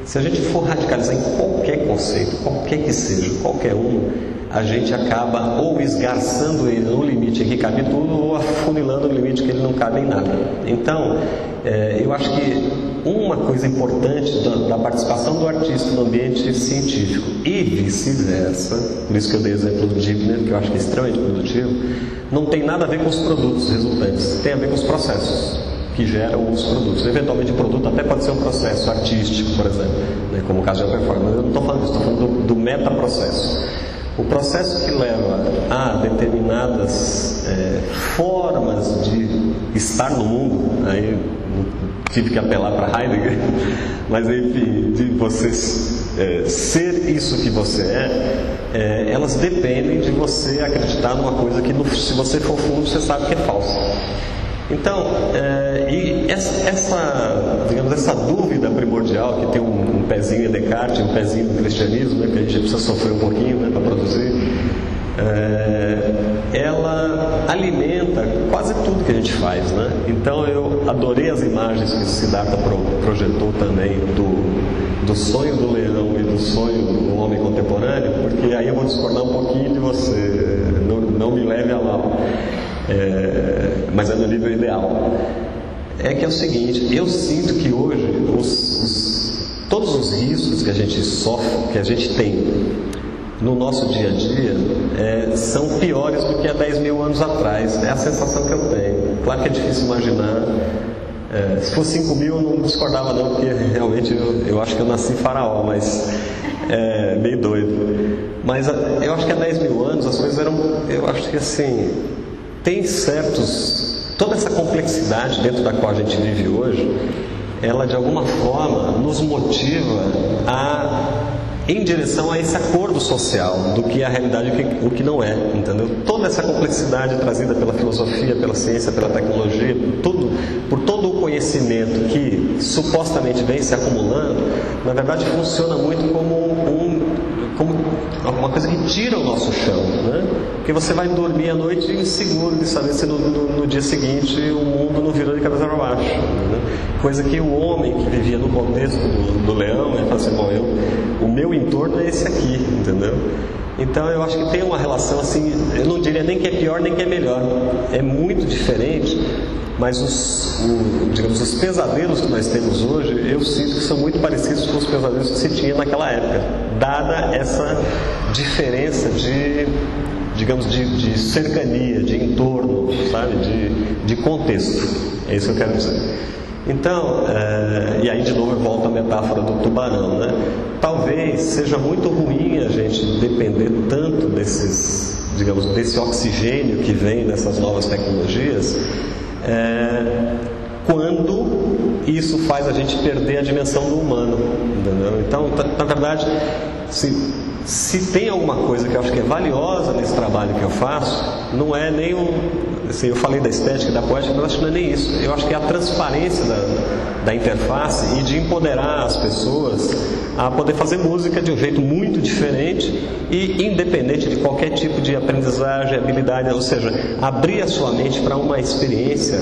se a gente for radicalizar em qualquer conceito, qualquer que seja, qualquer um, a gente acaba ou esgarçando ele no limite em que cabe tudo, ou afunilando no limite que ele não cabe em nada. Então, eu acho que uma coisa importante da participação do artista no ambiente científico e vice-versa, por isso que eu dei o exemplo do Dibner, que eu acho que é extremamente produtivo, não tem nada a ver com os produtos resultantes, tem a ver com os processos que geram os produtos. Eventualmente o produto até pode ser um processo artístico, por exemplo, né, como o caso de performance. Eu não estou falando disso, estou falando do metaprocesso. O processo que leva a determinadas formas de estar no mundo, aí tive que apelar para Heidegger, mas enfim, de você ser isso que você elas dependem de você acreditar numa coisa que, se você for fundo, você sabe que é falsa. Então, e essa dúvida primordial, que tem um pezinho em Descartes, um pezinho no cristianismo, né, que a gente precisa sofrer um pouquinho, né, para produzir, ela alimenta quase tudo que a gente faz, né? Então eu adorei as imagens que o Siddhartha projetou também do sonho do leão e do sonho do homem contemporâneo, porque aí eu vou discordar um pouquinho de você, não me leve a mal. Mas é no nível ideal. É que é o seguinte, eu sinto que hoje todos os riscos que a gente sofre, que a gente tem no nosso dia a dia, são piores do que há 10 mil anos atrás. É a sensação que eu tenho. Claro que é difícil imaginar. Se fosse 5 mil eu não discordava não, porque realmente eu acho que eu nasci faraó, mas meio doido. Mas eu acho que há 10 mil anos as coisas eram, eu acho que assim, tem toda essa complexidade dentro da qual a gente vive hoje, ela de alguma forma nos motiva em direção a esse acordo social do que é a realidade e o que não é, entendeu? Toda essa complexidade trazida pela filosofia, pela ciência, pela tecnologia, por todo o conhecimento que supostamente vem se acumulando, na verdade funciona muito como uma coisa que tira o nosso chão, né? Porque você vai dormir à noite inseguro de saber se no dia seguinte o mundo não virou de cabeça para baixo, né? Coisa que o homem que vivia no contexto do leão, ele fala assim, o meu entorno é esse aqui, entendeu? Então eu acho que tem uma relação assim, eu não diria nem que é pior nem que é melhor, é muito diferente, mas os pesadelos que nós temos hoje, eu sinto que são muito parecidos com os pesadelos que se tinha naquela época, dada essa diferença de cercania, de entorno, sabe, de contexto. É isso que eu quero dizer. Então, e aí de novo eu volto à metáfora do tubarão, né? Talvez seja muito ruim a gente depender tanto desse oxigênio que vem dessas novas tecnologias, quando isso faz a gente perder a dimensão do humano, entendeu? Então na verdade, se tem alguma coisa que eu acho que é valiosa nesse trabalho que eu faço, não é nem assim, eu falei da estética, da poética, mas acho que não é nem isso. Eu acho que é a transparência da interface e de empoderar as pessoas a poder fazer música de um jeito muito diferente e independente de qualquer tipo de aprendizagem, habilidade, ou seja, abrir a sua mente para uma experiência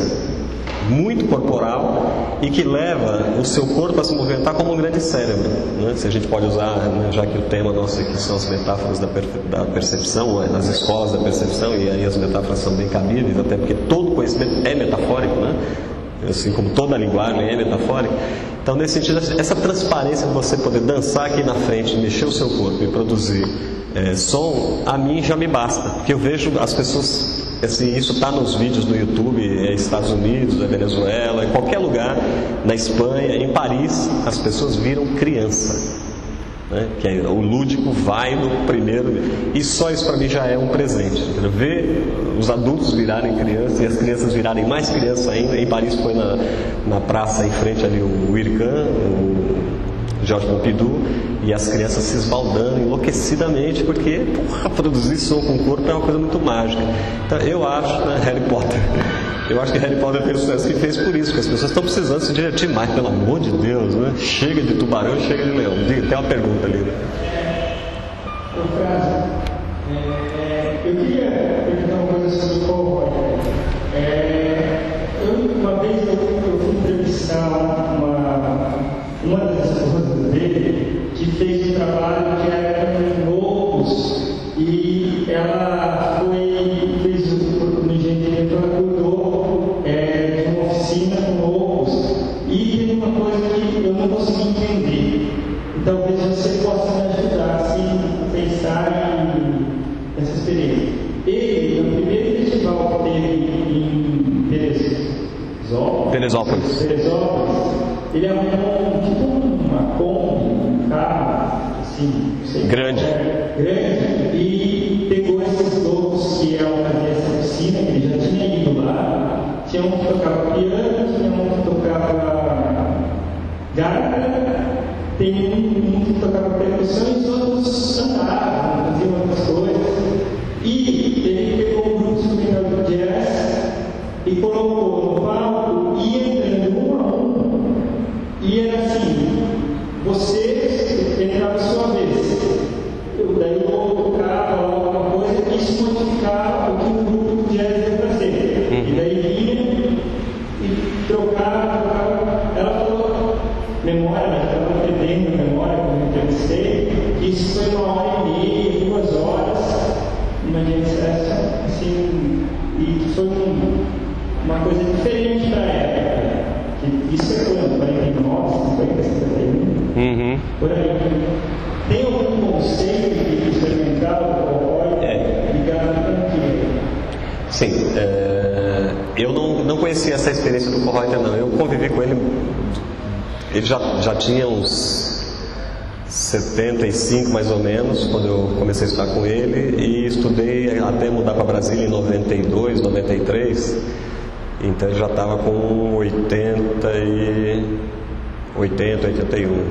muito corporal e que leva o seu corpo a se movimentar como um grande cérebro, né? Se a gente pode usar, né, já que o tema nosso aqui são as metáforas da percepção, as escolas da percepção, e aí as metáforas são bem cabíveis, até porque todo conhecimento é metafórico, né? Assim como toda a linguagem é metafórica. Então, nesse sentido, essa transparência de você poder dançar aqui na frente, mexer o seu corpo e produzir som, a mim já me basta, porque eu vejo as pessoas, assim, isso está nos vídeos no YouTube, Estados Unidos, Venezuela, em qualquer lugar, na Espanha, em Paris, as pessoas viram criança, né? Que é, o lúdico vai no primeiro, e só isso para mim já é um presente. Ver os adultos virarem crianças e as crianças virarem mais crianças ainda. Em Paris foi na praça em frente ali o Ircan, o Georges Pompidou, e as crianças se esbaldando enlouquecidamente, porque produzir som com o corpo é uma coisa muito mágica. Então eu acho, né, Harry Potter, eu acho que Harry Potter fez o sucesso que fez por isso, porque as pessoas estão precisando se divertir mais, pelo amor de Deus, né? Chega de tubarão e chega de leão. Tem uma pergunta ali, né? Eu queria perguntar uma coisa sobre o Paul Roger. Uma vez eu fui entrevistar uma das esposas dele, que fez um trabalho que era com lobos, e ela fez no engenharia, ela cuidou de uma oficina com lobos, e teve uma coisa que eu não consegui entender, e talvez você possa me ajudar assim, a pensar nessa experiência. Ele, no primeiro festival que teve em Teresópolis, ele arrumou tipo uma Kombi, um carro, assim, não sei, grande, e pegou esses lobos que iam fazer essa oficina, que ele já tinha ido lá. Tinha um que tocava piano, tinha um que tocava gaita, tem um que tocava percussão, e os outros cantavam, faziam outras coisas. E ele pegou um grupo instrumental de jazz e colocou no palco, e entrando um a um, e era assim, você entrava a sua vez, daí eu vou tocar, falar alguma coisa, e isso modificava o que o grupo de jazz ia fazer. E daí vinha e trocava. Ela falou, memória, ela estava perdendo memória quando eu entrevistei, que isso foi 1h30, 2 horas, uma agência assim, e foi uma coisa diferente para ela. Isso é quando? 49, 50, 51? Por aí. Tem algum conceito de experimental ligado com aquilo? Sim. Eu não conhecia essa experiência do Paul Reuter, não. Eu convivi com ele. Ele já tinha uns 75 mais ou menos quando eu comecei a estudar com ele, e estudei até mudar para Brasília em 92, 93. Então ele já estava com 81.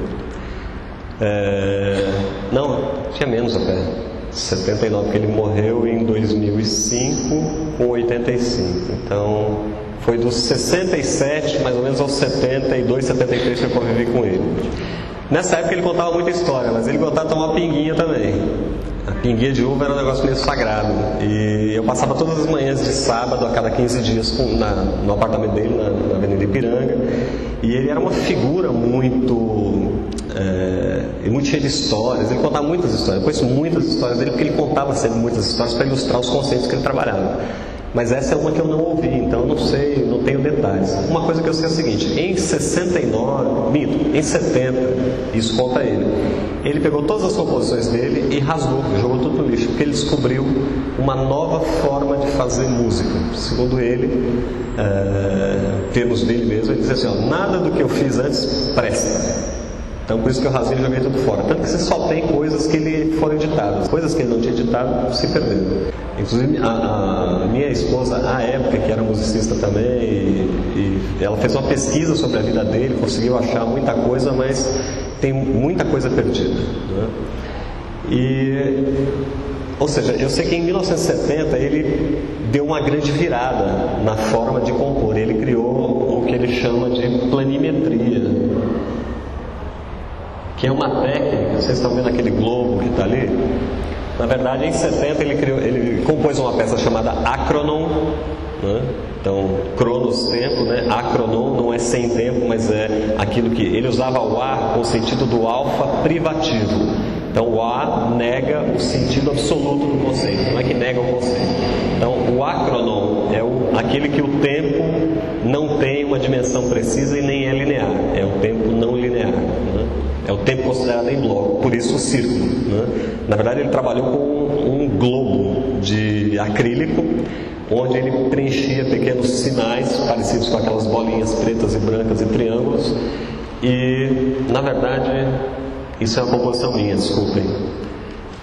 Não, tinha menos até, 79, porque ele morreu em 2005 com 85. Então foi dos 67 mais ou menos aos 72, 73 que eu convivi com ele. Nessa época ele contava muita história, mas ele gostava de tomar pinguinha também. A pinguinha de uva era um negócio meio sagrado. E eu passava todas as manhãs de sábado, a cada 15 dias, no apartamento dele, na Avenida Ipiranga. E ele era uma figura muito cheia de histórias. Ele contava muitas histórias. Eu conheço muitas histórias dele, porque ele contava sempre muitas histórias para ilustrar os conceitos que ele trabalhava. Mas essa é uma que eu não ouvi, então eu não sei, não tenho detalhes. Uma coisa que eu sei é a seguinte: em 69, em 70, isso conta ele. Ele pegou todas as composições dele e rasgou, jogou tudo no lixo, porque ele descobriu uma nova forma de fazer música. Segundo ele, termos dele mesmo, ele dizia assim: ó, nada do que eu fiz antes presta. Então por isso que eu rasguei e joguei tudo fora. Tanto que você só tem coisas que ele foram editadas. Coisas que ele não tinha editado se perderam. Inclusive a minha esposa, à época, que era musicista também, e ela fez uma pesquisa sobre a vida dele, conseguiu achar muita coisa, mas tem muita coisa perdida, né? Ou seja, eu sei que em 1970 ele deu uma grande virada na forma de compor. Ele criou o que ele chama de planimetria, que é uma técnica. Vocês estão vendo aquele globo que está ali? Na verdade, em 70 ele compôs uma peça chamada Acronon, né? Então, cronos, tempo, né? Acronon não é sem tempo, mas é aquilo que ele usava o A com o sentido do alfa privativo. Então, o A nega o sentido absoluto do conceito, não é que nega o conceito. Então, o acronon é aquele que o tempo não tem uma dimensão precisa e nem é linear. É o tempo não linear, né? É o tempo considerado em bloco, por isso o círculo, né? Na verdade, ele trabalhou com um globo de acrílico, onde ele preenchia pequenos sinais parecidos com aquelas bolinhas pretas e brancas e triângulos. E, na verdade, isso é uma composição minha, desculpem,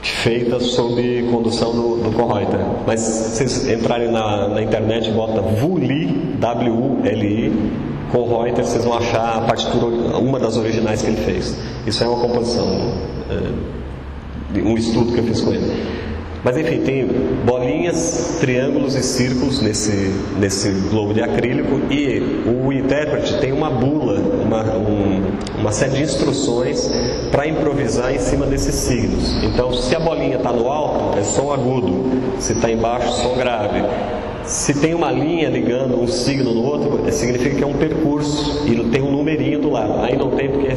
feita sob condução do Kohreuter. Mas se vocês entrarem na internet e botam Wuli, W-U-L-I, Kohreuter, vocês vão achar a partitura, uma das originais que ele fez. Isso é uma composição, um estudo que eu fiz com ele. Mas enfim, tem bolinhas, triângulos e círculos nesse globo de acrílico, e o intérprete tem uma bula, uma série de instruções para improvisar em cima desses signos. Então, se a bolinha está no alto, é som agudo; se está embaixo, som grave. Se tem uma linha ligando um signo no outro, significa que é um percurso e tem um numerinho do lado. Aí não tem, porque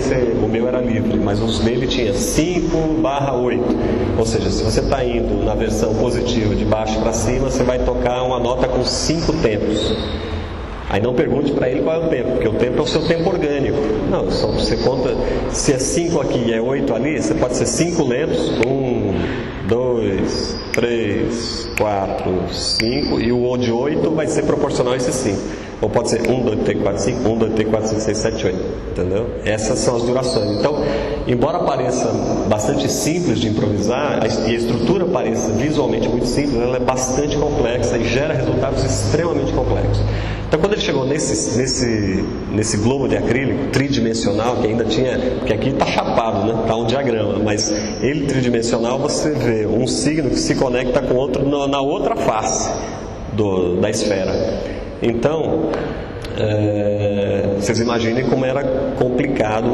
o meu era livre, mas os dele tinha 5/8. Ou seja, se você está indo na versão positiva de baixo para cima, você vai tocar uma nota com 5 tempos. Aí não pergunte para ele qual é o tempo, porque o tempo é o seu tempo orgânico. Não, só você conta, se é 5 aqui e é 8 ali, você pode ser 5 lentos, 1, 2, 3, 4, 5, e o de 8 vai ser proporcional a esses 5. Ou pode ser 1, 2, 3, 4, 5, 1, 2, 3, 4, 5, 6, 7, 8. Entendeu? Essas são as durações. Então, embora pareça bastante simples de improvisar, e a estrutura pareça visualmente muito simples, ela é bastante complexa e gera resultados extremamente complexos. Então, quando ele chegou nesse globo de acrílico tridimensional, que ainda tinha, porque aqui está chapado, né? Está um diagrama, mas ele tridimensional, você vê um signo que se conecta com outro na outra face da esfera. Então, vocês imaginem como era complicado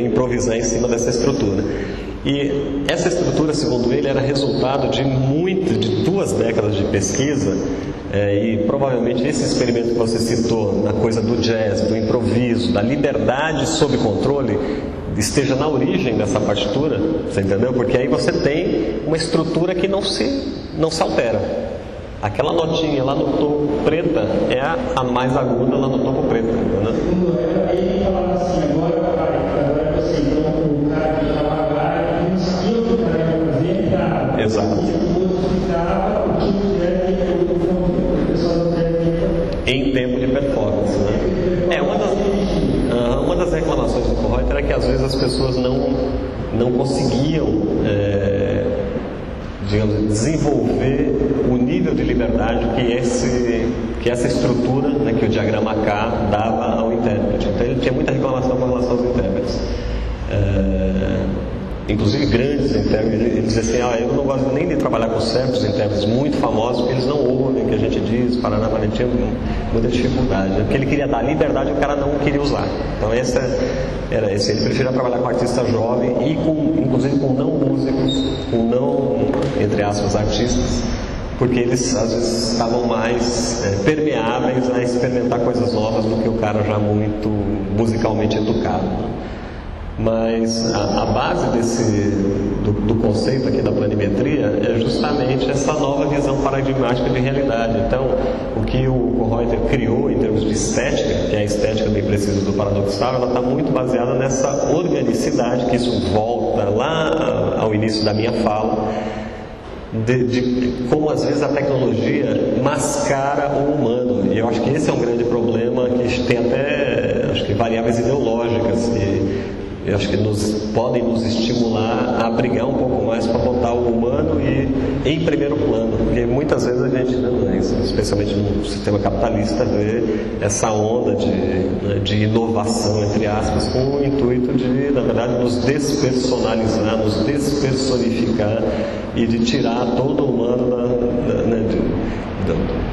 improvisar em cima dessa estrutura. E essa estrutura, segundo ele, era resultado de 2 décadas de pesquisa, e provavelmente esse experimento que você citou, na coisa do jazz, do improviso, da liberdade sob controle, esteja na origem dessa partitura, você entendeu? Porque aí você tem uma estrutura que não se altera. Aquela notinha lá no topo preta é a mais aguda lá no topo preto, entendeu? Aí ele falava assim, agora você, então, o cara que estava lá, não sabia o que o cara ia fazer, entrava. Exato. E o outro ficava, o que o pessoal do técnico em tempo de performance, né? Uma das reclamações do Kohreuter é que às vezes as pessoas não conseguiam, digamos, desenvolver o nível de liberdade que essa estrutura, né, que o diagrama K dava ao intérprete. Então ele tinha muita reclamação com relação aos intérpretes. Inclusive grandes intérpretes, ele dizia assim, eu não gosto nem de trabalhar com certos intérpretes muito famosos, porque eles não ouvem o que a gente diz, ele tinha muita dificuldade, né? Porque ele queria dar liberdade e o cara não queria usar. Então ele preferia trabalhar com artista jovem e inclusive com não músicos, com não, entre aspas, artistas, porque eles às vezes estavam mais permeáveis a experimentar coisas novas do que o cara já muito musicalmente educado, né? Mas a base do conceito aqui da planimetria é justamente essa nova visão paradigmática de realidade. Então, o que o Kohreuter criou em termos de estética, que é a estética bem precisa do paradoxal, ela está muito baseada nessa organicidade, que isso volta lá ao início da minha fala, de como às vezes a tecnologia mascara o humano. E eu acho que esse é um grande problema, que tem até, acho que, variáveis ideológicas eu acho que podem nos estimular a brigar um pouco mais para botar o humano em primeiro plano, porque muitas vezes a gente, especialmente no sistema capitalista, vê essa onda de inovação, entre aspas, com o intuito de, na verdade, nos despersonalizar, nos despersonificar e de tirar todo o humano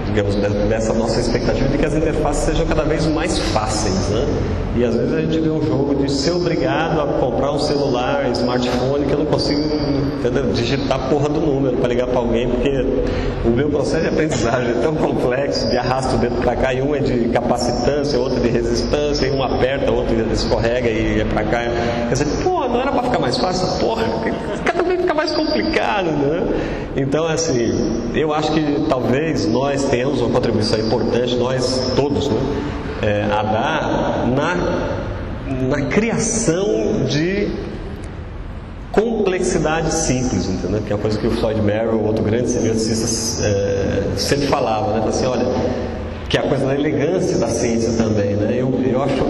digamos, dessa nossa expectativa de que as interfaces sejam cada vez mais fáceis, né? E às vezes a gente vê um jogo de ser obrigado a comprar um celular, smartphone, que eu não consigo, entendeu, digitar a porra do número para ligar para alguém, porque o meu processo de aprendizagem é tão complexo, de arrasta o dedo para cá, e um é de capacitância, outro de resistância, e um aperta, outro escorrega e é para cá. Quer dizer, pô, não era para ficar mais fácil essa porra? Cada vez fica mais complicado, né? Então, assim, eu acho que talvez nós tenhamos uma contribuição importante, nós todos, né, a dar na criação de complexidade simples, entendeu? Que é uma coisa que o Floyd Merrill, outro grande semioticista, sempre falava, né? Assim, olha, que é a coisa da elegância da ciência também, né? Eu acho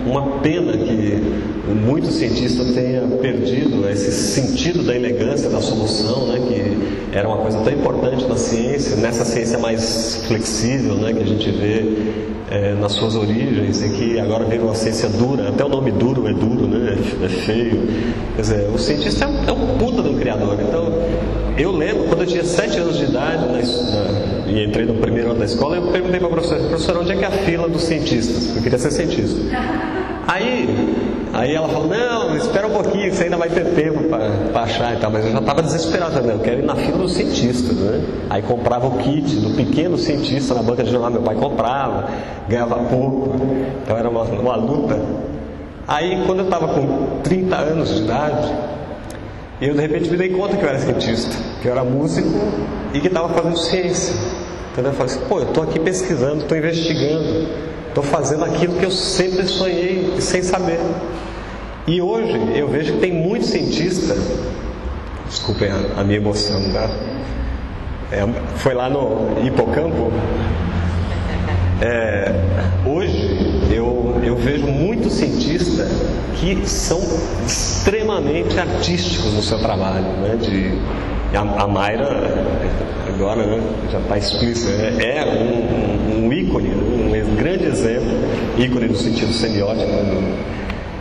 uma pena que muitos cientistas tenham perdido esse sentido da elegância da solução, né? Que era uma coisa tão importante na ciência, nessa ciência mais flexível, né? Que a gente vê nas suas origens, e que agora vira uma ciência dura. Até o nome duro é duro, né? É feio. Quer dizer, o cientista é um puta de um criador. Então, eu lembro, quando eu tinha 7 anos de idade e entrei no primeiro ano da escola, eu perguntei para a professora, onde é que é a fila dos cientistas? Eu queria ser cientista. Aí ela falou, não, espera um pouquinho, você ainda vai ter tempo para achar e tal. Mas eu já estava desesperado, né? Eu quero ir na fila dos cientistas, né? Aí comprava o kit do pequeno cientista na banca de jornal, meu pai comprava, ganhava pouco, então era uma luta. Aí, quando eu estava com 30 anos de idade, eu de repente me dei conta que eu era cientista, que eu era músico e que estava fazendo ciência. Entendeu? Eu falei assim, pô, eu estou aqui pesquisando, estou investigando, estou fazendo aquilo que eu sempre sonhei sem saber. E hoje eu vejo que tem muito cientista, desculpem a minha emoção, tá? Foi lá no Hipocampo. Hoje eu vejo muitos cientistas que são extremamente artísticos no seu trabalho, né? A Mayra agora, né, já está explícita, é um ícone, um grande exemplo, ícone no sentido semiótico,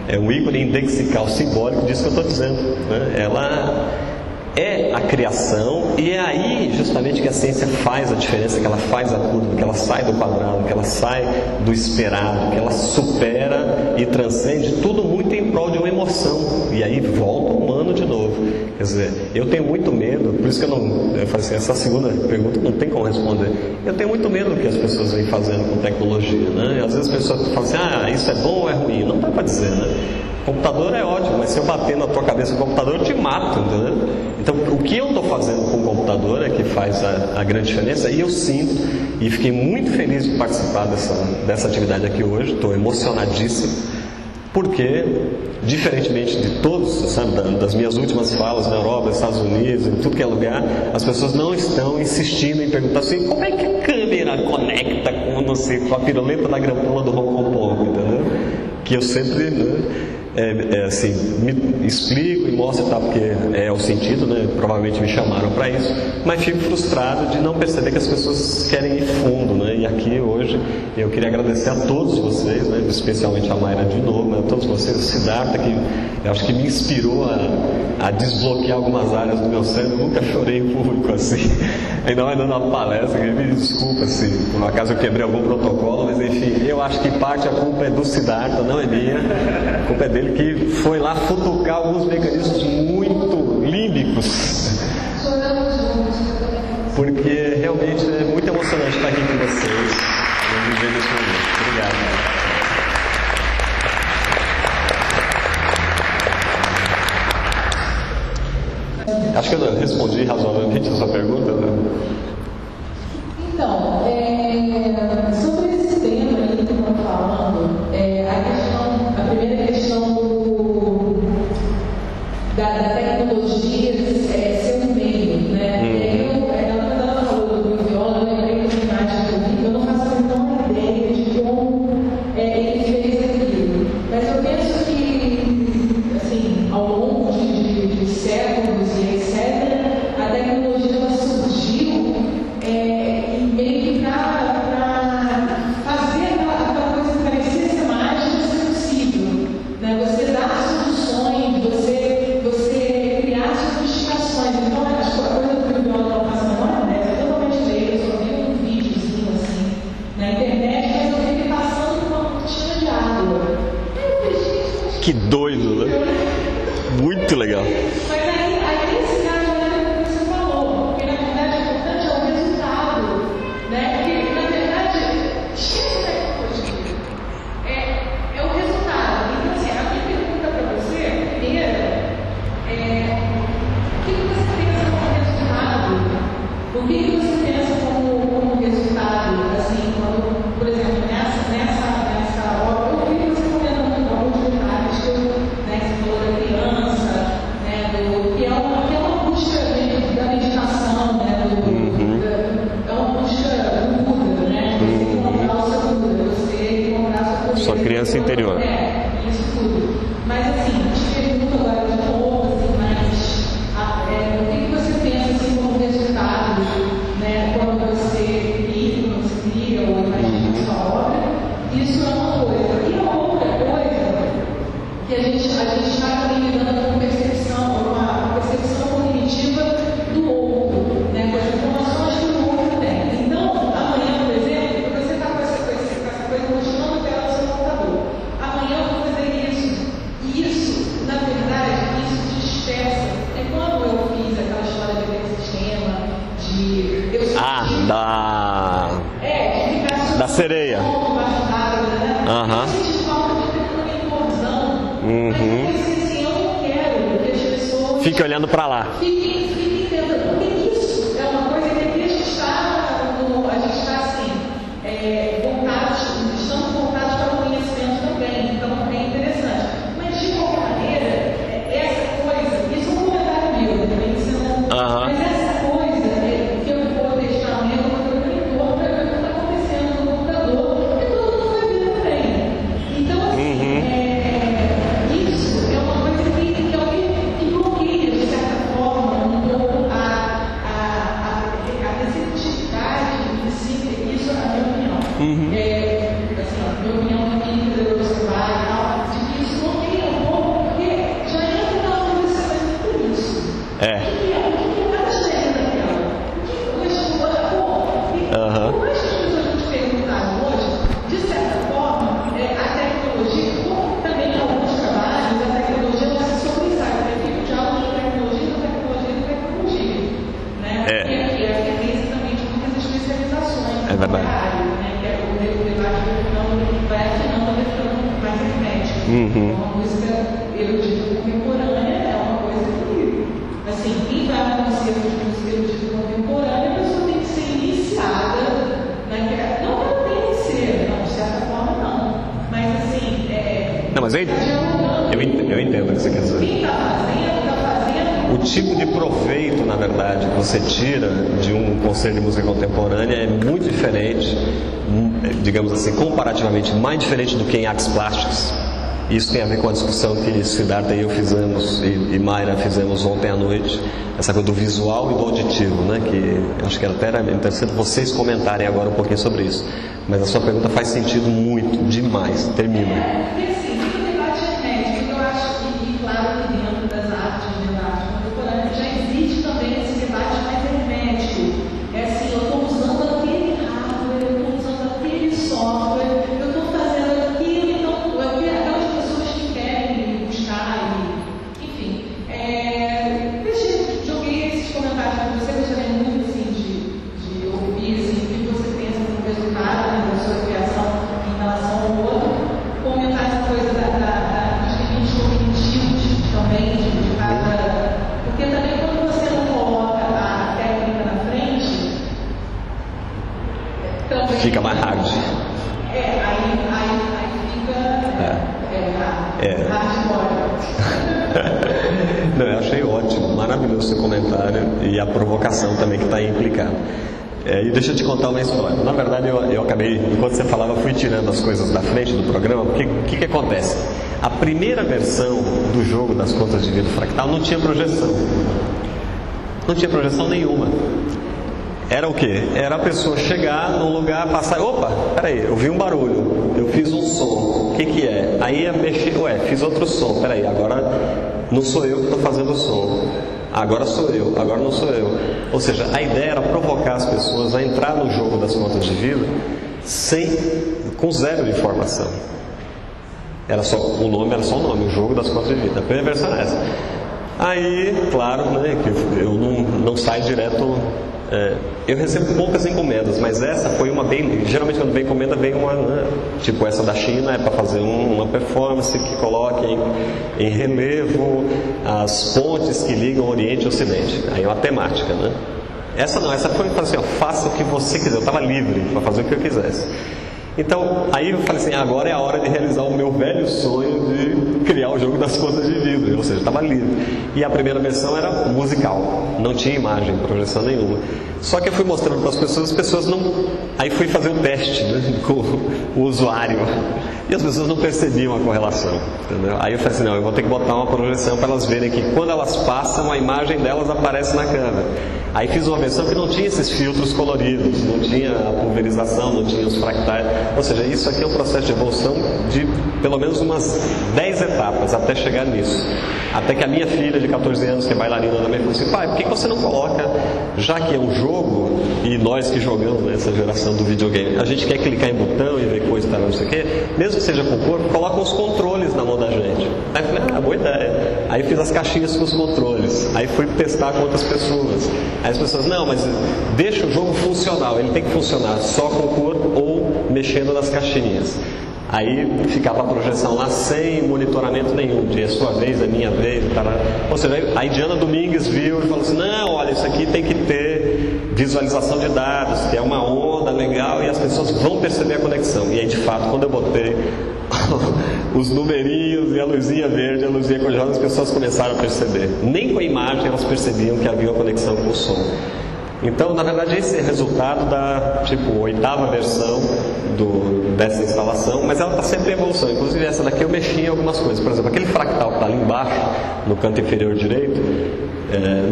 é um ícone indexical simbólico disso que eu estou dizendo, né? Ela é a criação, e é aí justamente que a ciência faz a diferença, que ela faz a curva, que ela sai do quadrado, que ela sai do esperado, que ela supera e transcende tudo muito em prol de uma emoção, e aí volta o humano de novo. Quer dizer, eu tenho muito medo, por isso que eu falei assim, essa segunda pergunta não tem como responder. Eu tenho muito medo do que as pessoas vêm fazendo com tecnologia, né? Às vezes as pessoas falam assim, isso é bom ou é ruim? Não dá para dizer, né? Computador é ótimo, mas se eu bater na tua cabeça com o computador, eu te mato, entendeu? Então, o que eu estou fazendo com o computador é que faz a grande diferença, e eu sinto, e fiquei muito feliz de participar dessa atividade aqui hoje, estou emocionadíssimo, porque, diferentemente de todos, sabe, das minhas últimas falas na Europa, nos Estados Unidos, em tudo que é lugar, as pessoas não estão insistindo em perguntar assim, como é que a câmera conecta com, não sei, com a piruleta da grampola do Hong Kong Pogo, entendeu? Que eu sempre, né, assim, me explico e mostro, tá, porque é o sentido, né? Provavelmente me chamaram para isso, mas fico frustrado de não perceber que as pessoas querem ir fundo, né? E aqui hoje eu queria agradecer a todos vocês, né? Especialmente a Mayra de novo, né? A todos vocês, o Siddhartha, que eu acho que me inspirou a desbloquear algumas áreas do meu cérebro. Eu nunca chorei em público assim, ainda mais dando uma palestra, que me desculpa se por um acaso eu quebrei algum protocolo, mas enfim, eu acho que parte a culpa é do Siddhartha, não é minha, a culpa é dele, que foi lá futucar alguns mecanismos muito límbicos, porque realmente é muito emocionante estar aqui com vocês e viver nesse momento. Obrigado. Acho que eu respondi razoavelmente a sua pergunta, né? Então, sobre esse tema aí que estão falando, a primeira questão da tecnologia ser um meio, né? Ela quando falou do viola, eu lembrei de uma imagem que eu vi, eu não faço a menor ideia de como ele fez aquilo, mas eu penso que Que doido, né? Muito legal. Mas aí esse caso é o que você falou, porque na verdade o importante é o resultado, né? Porque na verdade, chega da tecnologia, é o resultado. Então, assim, a minha pergunta para você, primeiro, o que você pensa como resultado? O que você pensa como resultado? Assim, quando, por exemplo, nessa obra, eu vi você comentando alguns detalhes que você falou da criança, né, que é uma busca da meditação, né, é uma busca do Buda, né, você encontrar o seu Buda, você encontrar a sua Sua criança interior. Isso tudo. Mas assim, te pergunto agora de novo, assim, o que você pensa assim, como resultado, né, quando você cria ou imagina a sua obra? Isso é uma coisa. E a outra coisa, que a gente está também lidando com uma percepção cognitiva do outro, né, com as informações que o outro tem. Então, amanhã, por exemplo, você está com essa coisa mostrando a tela do seu computador. Amanhã eu vou fazer isso. E isso, na verdade, isso dispersa. É quando eu fiz aquela história de ecossistema, da sereia. Aham. Fique olhando para lá. Fique entendendo. Porque isso é uma coisa que aqui a gente está assim, estamos voltados para o conhecimento também. Então é interessante. Mas de qualquer maneira, essa coisa, isso é um comentário meu, também mas essa coisa que eu vou testar amanhã, eu vou ter um entorno para ver o que está acontecendo no computador, e todo mundo vai ver também. Então, assim, isso é uma coisa que bloqueia, de certa forma, um pouco a receptividade de si. Isso é a minha opinião. Assim, a minha opinião também, que eu observar e tal, de que isso bloqueia um pouco, porque já entra naquela conversa por isso. O que é cada diferença daquela? Por mais que as pessoas nos perguntaram hoje, de certa forma, a tecnologia, como também em alguns trabalhos, a tecnologia ela se sobressai. Eu fico diálogo de tecnologia e tecnologia. Né? E a tendência também de muitas especializações. É verdade. Né? Que é o debate vai afinando, vai ficando mais hermético. Uma música erudita contemporânea é uma coisa que, assim, quem vai no concerto de música erudita contemporânea, a pessoa tem que ser iniciada, né? Não ela tem que ser, não, de certa forma não. Mas assim, Não, mas eu entendo o que você quer dizer. Quem está fazendo. O tipo de proveito, na verdade, que você tira de um concerto de música contemporânea é muito diferente, digamos assim, comparativamente mais diferente do que em artes plásticas. Isso tem a ver com a discussão que Siddhartha e eu fizemos, e Mayra fizemos ontem à noite, essa coisa do visual e do auditivo, né? Que acho que era interessante vocês comentarem agora um pouquinho sobre isso. Mas a sua pergunta faz sentido muito, demais. Termina. Porque assim, o debate hermético, eu acho que, claro, que dentro das artes, da arte contemporânea, já existe também esse debate mais hermético. É assim, eu estou usando aquele hardware, eu estou usando aquele software, eu estou fazendo aquilo, então, aquelas pessoas que querem buscar, enfim. Joguei esses comentários para você, gostaria muito assim, de ouvir assim, o que você pensa no resultado, né, da sua criação em relação ao outro. Comentar essa coisa dos limites cognitivos também, de cada. Porque também quando você não coloca a técnica na frente, também. Fica mais hard. Aí fica. Hardcore. Não, eu achei ótimo, maravilhoso o seu comentário e a provocação também que está aí implicada. E deixa eu te contar uma história. Na verdade, eu acabei, enquanto você falava, fui tirando as coisas da frente do programa, porque o que acontece? A primeira versão do jogo das contas de vida fractal não tinha projeção. Não tinha projeção nenhuma. Era o quê? Era a pessoa chegar num lugar, passar, opa, peraí, eu vi um barulho, eu fiz um som, o que é? Aí ia mexer, fiz outro som, peraí, agora não sou eu que estou fazendo o som, agora sou eu, agora não sou eu. Ou seja, a ideia era provocar as pessoas a entrar no jogo das contas de vida com zero de informação. O nome era só o nome, o jogo das contas de vida. A primeira versão era essa. Aí, claro, né, que eu não saio direto. Eu recebo poucas encomendas, mas essa foi uma bem. Geralmente quando vem encomenda vem uma, né, tipo essa da China, é para fazer uma performance que coloque em relevo as pontes que ligam o Oriente e o Ocidente. Aí é uma temática, né? Essa não, essa foi assim, ó, faça o que você quiser. Eu estava livre para fazer o que eu quisesse. Então, aí eu falei assim, agora é a hora de realizar o meu velho sonho de criar o jogo das contas de vida, ou seja, estava livre. E a primeira versão era musical, não tinha imagem, projeção nenhuma. Só que eu fui mostrando para as pessoas não... Aí fui fazer um teste, né, com o usuário, e as pessoas não percebiam a correlação, entendeu? Aí eu falei assim, não, eu vou ter que botar uma projeção para elas verem que quando elas passam, a imagem delas aparece na câmera. Aí fiz uma versão que não tinha esses filtros coloridos, não tinha a pulverização, não tinha os fractais. Ou seja, isso aqui é um processo de evolução de pelo menos umas 10 etapas até chegar nisso. Até que a minha filha de 14 anos, que é bailarina também, falou assim, pai, por que você não coloca, já que é um jogo, e nós que jogamos nessa geração do videogame, a gente quer clicar em botão e ver coisa e tal, não sei o quê, mesmo que seja com o corpo, coloca uns controles na mão da gente. Aí eu falei, boa ideia. Aí fiz as caixinhas com os controles. Aí fui testar com outras pessoas. Aí as pessoas, não, mas deixa o jogo funcional, ele tem que funcionar só com o corpo ou mexendo nas caixinhas. Aí ficava a projeção lá sem monitoramento nenhum, de é sua vez, é minha vez, tal. Ou seja, a Diana Domingues viu e falou assim, não, olha, isso aqui tem que ter visualização de dados, que é uma onda legal e as pessoas vão perceber a conexão. E aí, de fato, quando eu botei os numerinhos e a luzinha verde, a luzinha cor-de-rosa, as pessoas começaram a perceber. Nem com a imagem elas percebiam que havia uma conexão com o som. Então, na verdade, esse é o resultado da, oitava versão dessa instalação, mas ela está sempre em evolução. Inclusive, essa daqui eu mexi em algumas coisas. Por exemplo, aquele fractal que está ali embaixo, no canto inferior direito,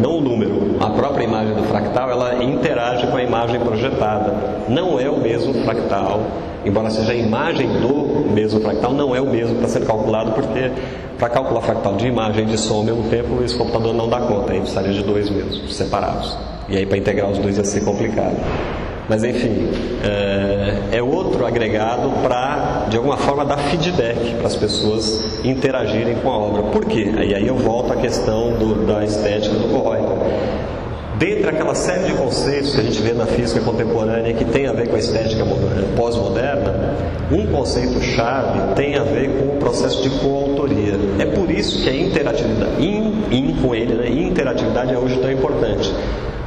não o número, a própria imagem do fractal, ela interage com a imagem projetada. Não é o mesmo fractal, embora seja a imagem do mesmo fractal, não é o mesmo para ser calculado, porque para calcular fractal de imagem e de som ao mesmo tempo, esse computador não dá conta, aí precisaria de dois mesmo, separados. E aí para integrar os dois ia ser complicado. Mas enfim, é outro agregado para, de alguma forma, dar feedback para as pessoas interagirem com a obra. Por quê? E aí eu volto à questão da estética do Kohreuter. Dentre aquela série de conceitos que a gente vê na física contemporânea que tem a ver com a estética pós-moderna, um conceito-chave tem a ver com o processo de coautoria. É por isso que a interatividade, interatividade é hoje tão importante.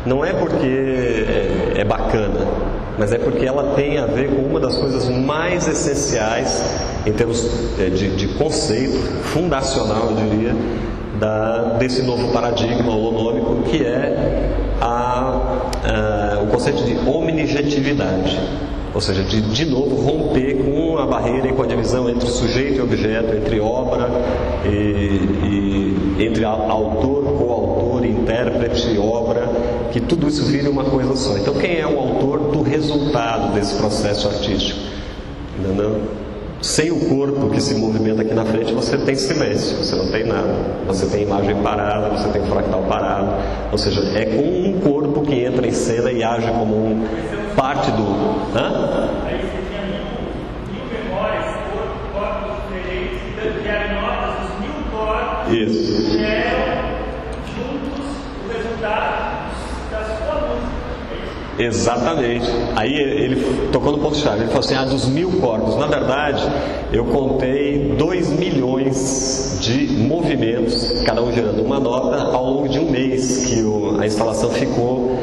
Não é porque é bacana, mas é porque ela tem a ver com uma das coisas mais essenciais em termos de conceito fundacional, eu diria, desse novo paradigma holonômico, que é o conceito de omnijetividade. Ou seja, de novo romper com a barreira e com a divisão entre sujeito e objeto, entre obra e entre autor, coautor, intérprete, obra, que tudo isso vira uma coisa só. Então, quem é o autor do resultado desse processo artístico? Entendeu? Sem o corpo que se movimenta aqui na frente, você tem silêncio, você não tem nada. Você tem imagem parada, você tem fractal parado. Ou seja, é com um corpo que entra em cena e age como parte do... Aí você tinha mil memórias, corpos diferentes, que eram notas, os 1000 corpos, Isso. que eram juntos o resultado da sua música. Exatamente. Aí ele tocou no ponto-chave. Ele falou assim, dos 1000 corpos. Na verdade, eu contei 2 milhões de movimentos, cada um gerando uma nota, ao longo de um mês que a instalação ficou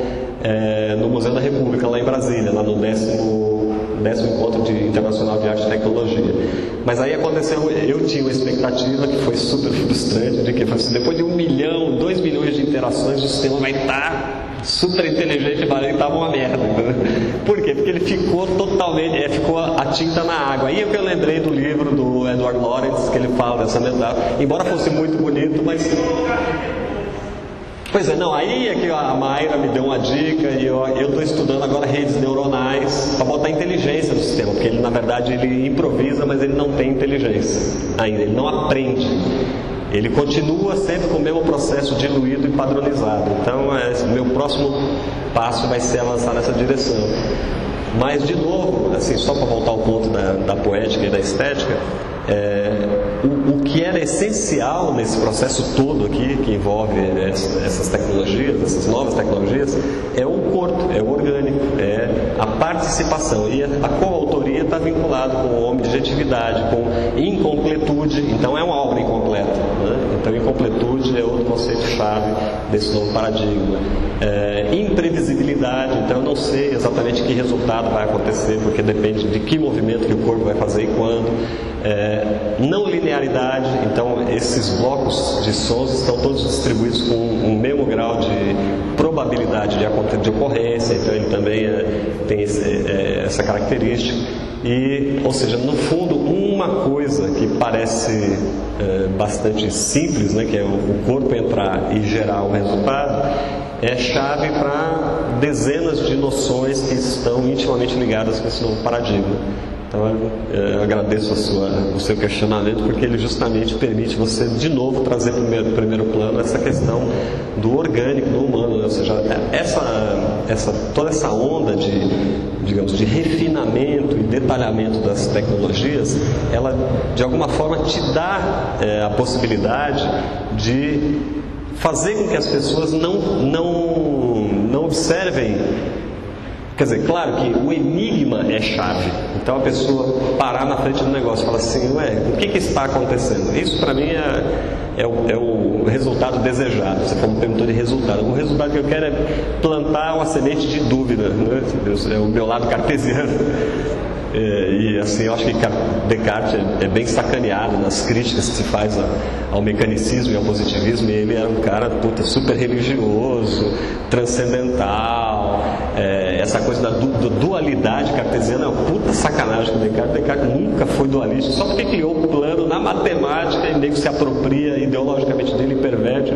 no Museu da República, lá em Brasília, lá no 10º Encontro Internacional de Arte e Tecnologia. Mas aí aconteceu, eu tinha uma expectativa que foi super frustrante, de que depois de 1 milhão, 2 milhões de interações, o sistema vai estar super inteligente, mas ele estava uma merda. Por quê? Porque ele ficou totalmente, ficou a tinta na água. Aí é que eu lembrei do livro do Edward Lorenz, que ele fala dessa metáfora, embora fosse muito bonito, mas... Pois é, não, aí é que a Mayra me deu uma dica e eu estou estudando agora redes neuronais para botar inteligência no sistema, porque ele, na verdade, ele improvisa, mas ele não tem inteligência ainda, ele não aprende. Ele continua sempre com o mesmo processo diluído e padronizado. Então, meu próximo passo vai ser avançar nessa direção. Mas, de novo, assim, só para voltar ao ponto da poética e da estética, O que era essencial nesse processo todo aqui, que envolve essas tecnologias, essas novas tecnologias, é o corpo, é o orgânico, é a participação. E a coautoria está vinculada com objetividade, com incompletude. Então é uma obra incompleta, né? Então incompletude é outro conceito-chave desse novo paradigma. Imprevisibilidade, então eu não sei exatamente que resultado vai acontecer, porque depende de que movimento que o corpo vai fazer e quando. Não linearidade, então esses blocos de sons estão todos distribuídos com um mesmo grau de probabilidade de ocorrência, então ele também tem essa característica. Ou seja, no fundo, uma coisa que parece bastante simples, né, que é o corpo entrar e gerar o resultado, é chave para dezenas de noções que estão intimamente ligadas com esse novo paradigma. Então eu agradeço o seu questionamento, porque ele justamente permite você de novo trazer para o primeiro plano essa questão do orgânico, do humano, né? Ou seja, toda essa onda de refinamento e detalhamento das tecnologias, ela de alguma forma te dá a possibilidade de fazer com que as pessoas não observem. Quer dizer, claro que o enigma é chave. Então a pessoa parar na frente do negócio e falar assim, o que está acontecendo? Isso para mim é o resultado desejado. Você perguntou de resultado. O resultado que eu quero é plantar uma semente de dúvida, né? É o meu lado cartesiano. E assim, eu acho que Descartes é bem sacaneado nas críticas que se faz ao mecanicismo e ao positivismo. E ele era um cara super religioso, transcendental. Essa coisa da dualidade cartesiana é uma puta sacanagem com Descartes. Descartes nunca foi dualista, só porque criou um plano na matemática e nego se apropria ideologicamente dele e perverte.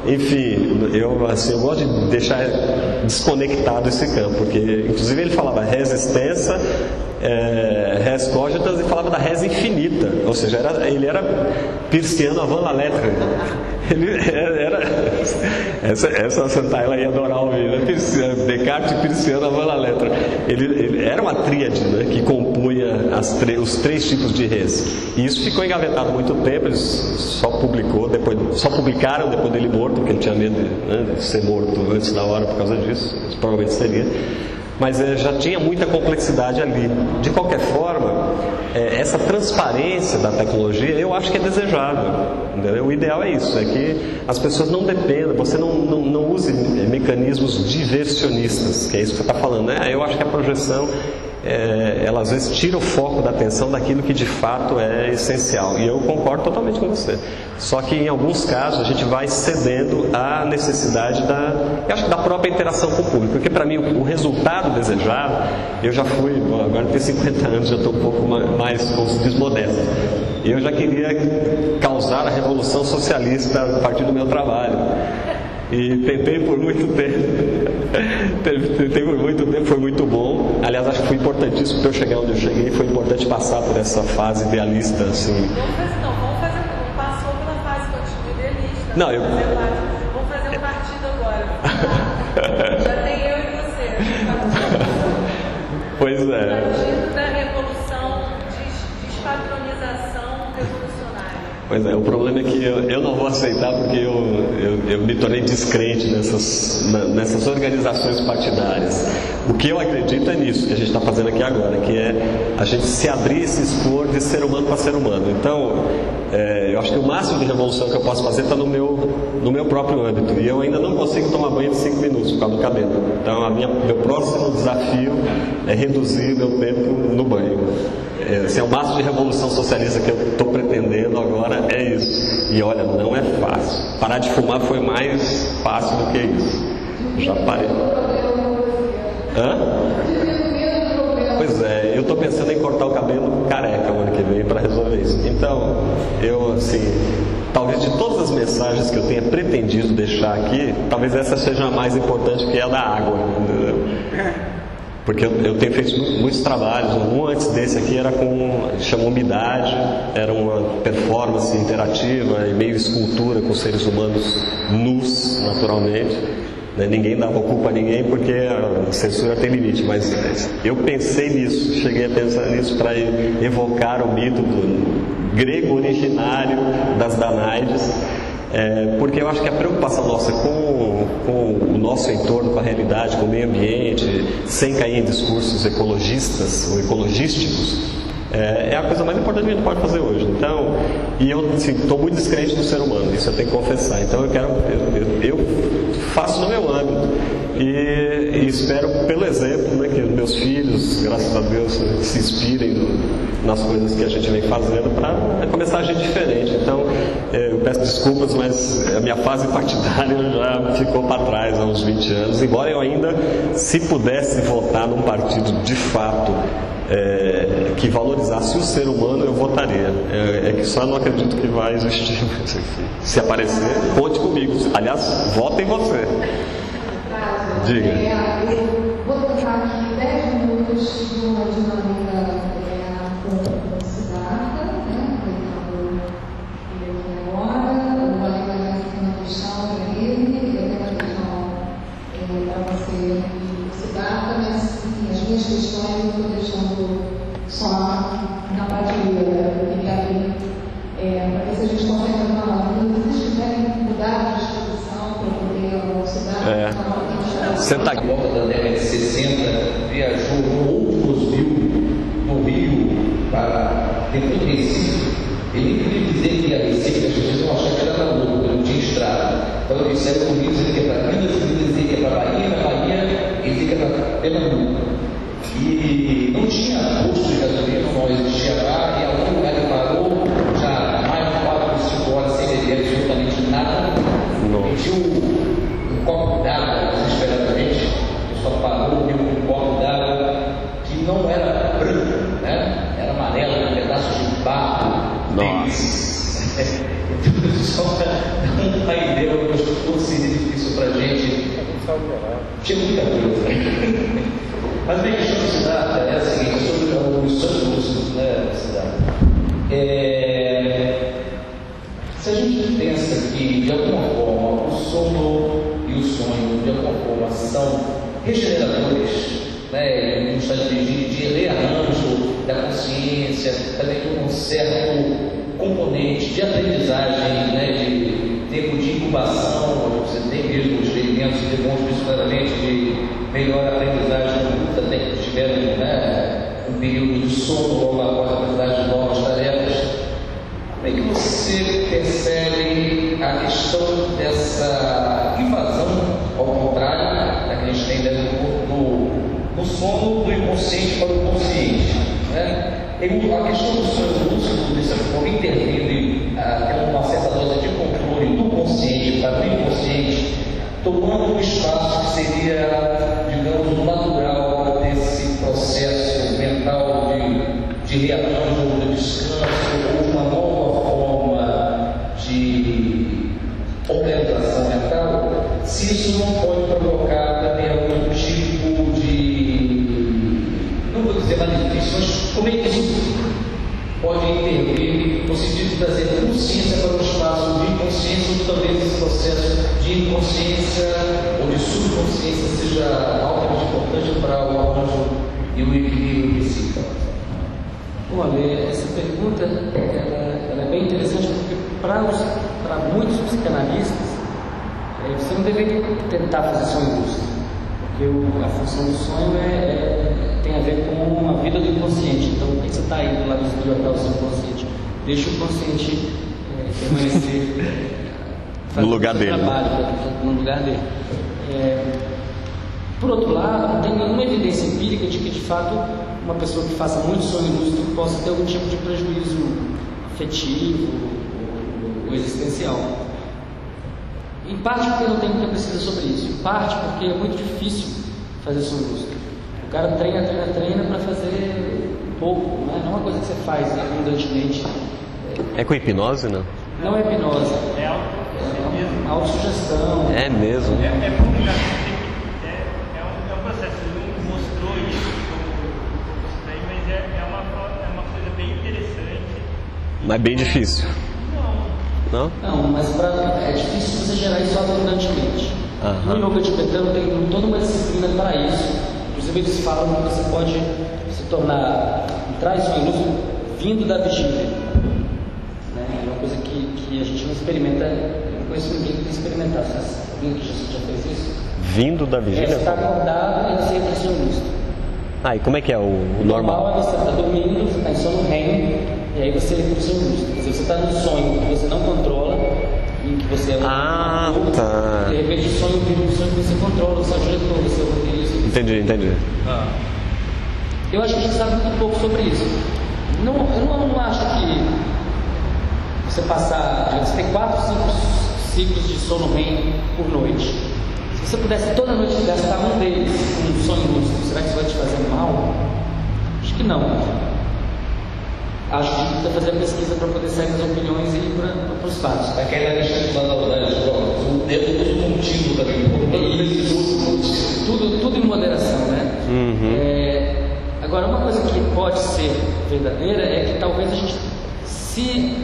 Enfim, eu gosto de deixar desconectado esse campo, porque inclusive ele falava resistência, res cogitas, e falava da res infinita, ou seja, ele era Peirciano avant la lettre. Ele era essa Santaella ia adorar ouvir, né? Descartes, Peirciano avant la lettre. Ele era uma tríade, né, que compunha os três tipos de res. E isso ficou engavetado há muito tempo. Eles só publicaram depois dele morto, porque ele tinha medo de ser morto antes da hora por causa disso. Provavelmente seria. Mas já tinha muita complexidade ali. De qualquer forma, essa transparência da tecnologia eu acho que é desejável, entendeu? O ideal é isso, é que as pessoas não dependam, você não use mecanismos diversionistas, que é isso que você está falando, né? Eu acho que a projeção ela às vezes tira o foco da atenção daquilo que de fato é essencial, e eu concordo totalmente com você. Só que em alguns casos a gente vai cedendo à necessidade eu acho que da própria interação com o público, porque para mim o resultado desejado, eu já fui, agora tenho 50 anos, já estou um pouco mais, como se diz, modesto. Eu já queria causar a revolução socialista a partir do meu trabalho. E tentei por muito tempo, foi muito bom. Aliás, acho que foi importantíssimo para eu chegar onde eu cheguei. Foi importante passar por essa fase idealista, assim. Vamos fazer, passou pela fase continua idealista. Não, vamos fazer um partido agora. Já tem eu e você. Pois é. Partido da revolução, despadronização revolucionária. Pois é, o problema é que eu não vou aceitar, porque eu me tornei descrente nessas organizações partidárias. O que eu acredito é nisso que a gente está fazendo aqui agora, que é a gente se abrir e se expor de ser humano para ser humano. Então, eu acho que o máximo de revolução que eu posso fazer está no meu próprio âmbito, e eu ainda não consigo tomar banho de 5 minutos por causa do cabelo. Então, meu próximo desafio é reduzir o meu tempo no banho. Esse é o máximo de revolução socialista que eu estou pretendendo agora, é isso. E olha, não é fácil. Parar de fumar foi mais fácil do que isso. Já parei. Hã? Pois é, eu estou pensando em cortar o cabelo careca o ano que vem para resolver isso. Então, talvez de todas as mensagens que eu tenha pretendido deixar aqui, talvez essa seja a mais importante, que é a da água, entendeu? Porque eu tenho feito muitos trabalhos. Um antes desse aqui era chama Umidade, era uma performance interativa e meio escultura com seres humanos nus, naturalmente. né? Ninguém dava culpa a ninguém porque a censura tem limite, mas eu pensei nisso, cheguei a pensar nisso para evocar o mito do grego originário das Danaides, porque eu acho que a preocupação nossa com o nosso entorno, com a realidade, com o meio ambiente, sem cair em discursos ecologistas ou ecologísticos, é a coisa mais importante que a gente pode fazer hoje. Então, e eu estou muito descrente do ser humano, isso eu tenho que confessar. Então eu faço no meu âmbito e espero pelo exemplo, né, que meus filhos, graças a Deus, se inspirem nas coisas que a gente vem fazendo para começar a agir diferente. Então eu peço desculpas, mas a minha fase partidária já ficou para trás há uns 20 anos, embora eu ainda, se pudesse votar num partido de fato que valorizasse o ser humano, eu votaria. É que só não acredito que vai existir. Se aparecer, conte comigo. Aliás, vote em você. Diga. Eu vou tentar aqui 10 minutos de uma dinâmica com o Siddhartha, né? Ele aqui agora, o Valério vai uma questão para ele, eu tenho uma questão para você e o Siddhartha, mas enfim, as minhas questões eu estou deixando só na prateleira, eu queria abrir para ver se a gente consegue fazer uma maneira. Se vocês quiserem mudar de disposição para poder o Siddhartha, você está aqui. Na volta da década de 60, viajou outros do Rio para depois de Recife. Ele queria dizer que a Recife, as pessoas iam achar que era na louca, não tinha estrada. Então ele saiu do Rio, ele ia para Minas, ele dizia que ia para Bahia, na Bahia ele dizia que ia para Pernambuco. E não tinha posto de gasolina, não existia lá, e algum lugar que parou, já mais de 4 ou 5 horas sem beber absolutamente nada. Pediu um copo d'água, desesperadamente, só parou, deu um copo d'água que não era branco, né? Era amarelo, um pedaço de barro. Nossa! Só para dar uma ideia do que seria difícil para a gente. Tinha muita coisa. Mas a minha questão do Siddhartha é a seguinte, sobre os sonhos, né, Siddhartha? Se a gente pensa que, de alguma forma, o sono e o sonho, de alguma forma, são regeneradores, né, em um estado de rearranjo da consciência, também com um certo componente de aprendizagem, né, de tempo de incubação, você tem mesmo os experimentos que demonstram isso claramente, de melhor aprendizagem até que tiveram, né, um período de sono logo após a aprendizagem de novas tarefas. Como é que você percebe a questão dessa invasão, ao contrário, da que a gente tem no sono do inconsciente para o consciente, né? A questão do sonho lúcido, dessa forma, intervindo tem uma certa dose de controle do consciente para o inconsciente, tomando um espaço que seria, digamos, o natural desse processo mental de rearranjo, de descanso, ou uma nova forma de organização mental, se isso não pode provocar também algum tipo de, não vou dizer malefício, mas como é que isso pode intervir no sentido de trazer consciência para o espaço de inconsciência, ou talvez esse processo de inconsciência ou de subconsciência seja altamente importante para o arranjo e o equilíbrio psíquico? Olha, essa pergunta ela é bem interessante porque para muitos psicanalistas você não deveria tentar fazer sonho lúcido, porque a função do sonho tem a ver com uma vida do inconsciente. Então, por que você está indo lá desbloquear o seu inconsciente? Deixa o consciente permanecer no lugar dele. No lugar dele. Por outro lado, não tem nenhuma evidência empírica de que, de fato, uma pessoa que faça muito sonho lúcido possa ter algum tipo de prejuízo afetivo ou existencial. Em parte porque não tem muita pesquisa sobre isso, em parte porque é muito difícil fazer sonho lúcido. O cara treina para fazer um pouco, não é uma coisa que você faz abundantemente. É com hipnose, não? Não é hipnose, é autossugestão. É mesmo? É complicado. É um processo, ele não mostrou isso mas é uma coisa bem interessante. Mas bem difícil. Não, mas é difícil você gerar isso abundantemente. No yoga tibetano tem toda uma disciplina para isso. Inclusive eles falam que você pode se tornar, entrar em sonho lúcido vindo da vigília. Né? É uma coisa que a gente não experimenta, eu não conheço ninguém que tem experimentado. Alguém que já fez isso? Vindo da vigília? Você está acordado e você entra em sonho lúcido. E como é que é o normal? É você está dormindo, você está em sono REM, e aí você entra em sonho lúcido. Quer dizer, você está num sonho que você não controla, em que você é tá. De repente o sonho vira um sonho que você controla, você é o diretor, você é o roteirista. Entendi. Eu acho que a gente sabe muito pouco sobre isso. Eu não acho que você passar, digamos, você tem 4, 5 ciclos de sono REM por noite. Se você pudesse toda noite gastar um deles com um sonho lúcido, será que isso vai te fazer mal? Acho que não. Acho que precisa fazer a pesquisa para poder sair das opiniões e ir para os fatos. Aquela questão da maldade, o tempo contínuo também. Tudo em moderação, né? Agora, uma coisa que pode ser verdadeira é que talvez se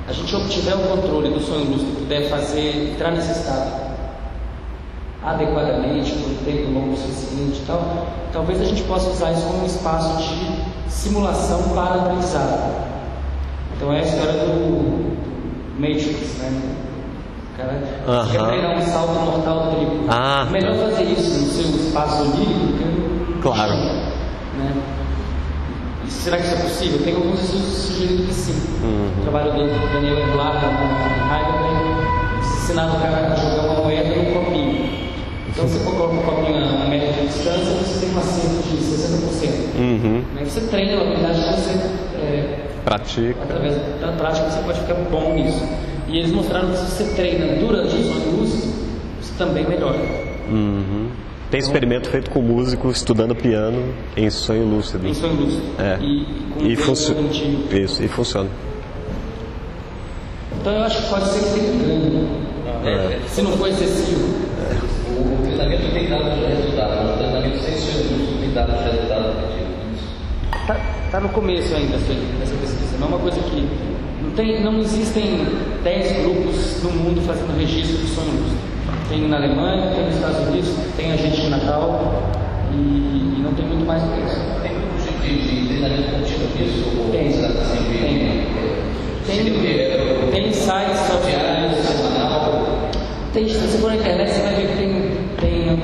a gente obtiver o controle do sonho lúcido e puder entrar nesse estado adequadamente, por um tempo longo o suficiente e tal, talvez a gente possa usar isso como um espaço de simulação para aprendizado. Então é a história do Matrix, né? O cara quer treinar um salto mortal triplo. É melhor fazer isso no seu espaço onírico do que no Claro. chão, né? E será que isso é possível? Tem alguns estudos sugerindo que sim. O trabalho do Daniel Edlar na Heidelberg ensinava o cara a jogar uma moeda num copinho. Então você coloca um copinho a média de distância, você tem um acerto de 60%. Aí você treina a habilidade que você pratica. Através da prática você pode ficar bom nisso. E eles mostraram que se você treina durante o sonho lúcido, você também melhora. Tem experimento feito com músico estudando piano em sonho lúcido. Em sonho lúcido. E funciona. Isso, e funciona. Então eu acho que pode ser que tenha ganho. Se não for excessivo. O treinamento tem dado resultado. O treinamento sem sonho lúcido tem dado resultado. Está no começo ainda essa pesquisa. Não é uma coisa que não existem 10 grupos no mundo fazendo registro de sonho lúcido. Tem na Alemanha, tem nos Estados Unidos, tem a gente em Natal e não tem muito mais do que isso. Tem grupos de treinamento contínuo disso? Tem sites se você for na internet você vai ver que tem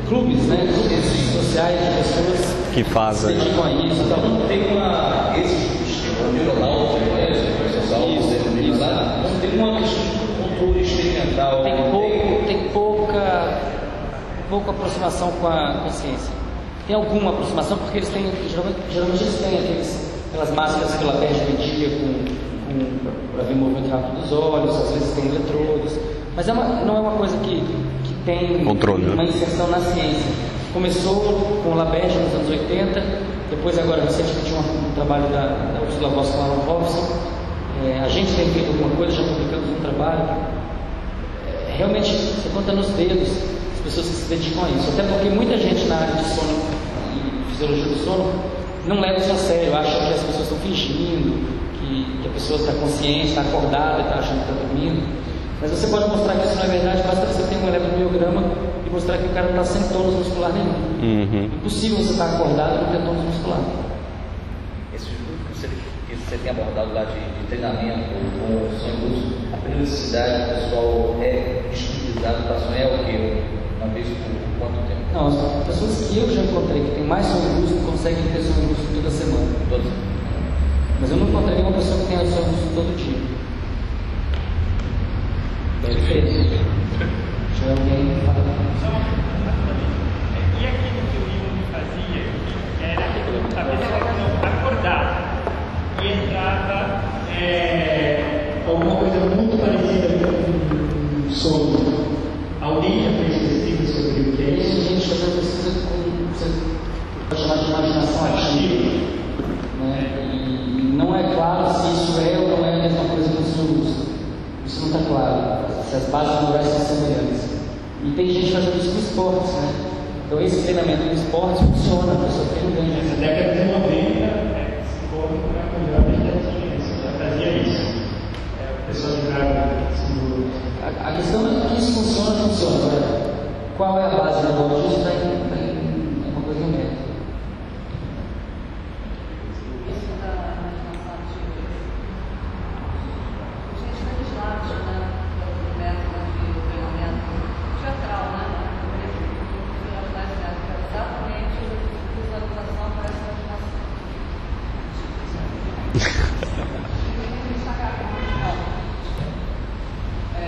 clubes, né? Clubes sociais de pessoas que fazem. Se dedicam a isso. Então tem esses grupos, neuronal, não tem uma questão de controle experimental. Tem pouca aproximação com a ciência. Tem alguma aproximação porque eles têm, geralmente eles têm aquelas máscaras que ela perde media para ver o movimento rápido dos olhos, às vezes tem eletrodos, mas não é uma coisa que tem controle, uma inserção na ciência. Começou com o Laberge nos anos 80, depois agora recentemente um trabalho da Ursula Voss com Alan Robson. A gente tem feito alguma coisa, já publicamos um trabalho. Realmente, você conta nos dedos as pessoas que se dedicam a isso. Até porque muita gente na área de sono e fisiologia do sono não leva isso a sério, acha que as pessoas estão fingindo, que a pessoa está consciente, está acordada e está achando que está dormindo. Mas você pode mostrar que isso não é verdade, basta você ter um eletromiograma e mostrar que o cara está sem tônus muscular nenhum. Impossível você estar acordado e não ter tônus muscular. Esses grupos que você tem abordado lá de treinamento com o sonho lúcido, a periodicidade do pessoal é disponibilizada para sonhar o quê? Uma vez por quanto tempo? Não, as pessoas que eu já encontrei que tem mais sonho lúcido conseguem ter sonho lúcido toda semana. Mas eu não encontrei nenhuma pessoa que tenha sonho lúcido todo dia. Deixa eu alguém falar. E aquilo que o Jung fazia, que era a pessoa acordar e entrava alguma coisa muito parecida com o sono. Alguém já fez pesquisa sobre o que é isso? A gente fazendo pesquisa com você pode chamar de imaginação ativa, né? E não é claro se isso é ou não é a mesma coisa que o sonho lúcido. Isso não está claro, se as bases neurais são semelhantes. E tem gente fazendo isso com esportes, né? Então esse treinamento com esportes funciona, a pessoa tem um ganho. Nessa década de 90, psicólogo já fazia isso. A pessoa entrava A questão é que isso funciona. Qual é a base do negócio? Isso é uma coisa do método.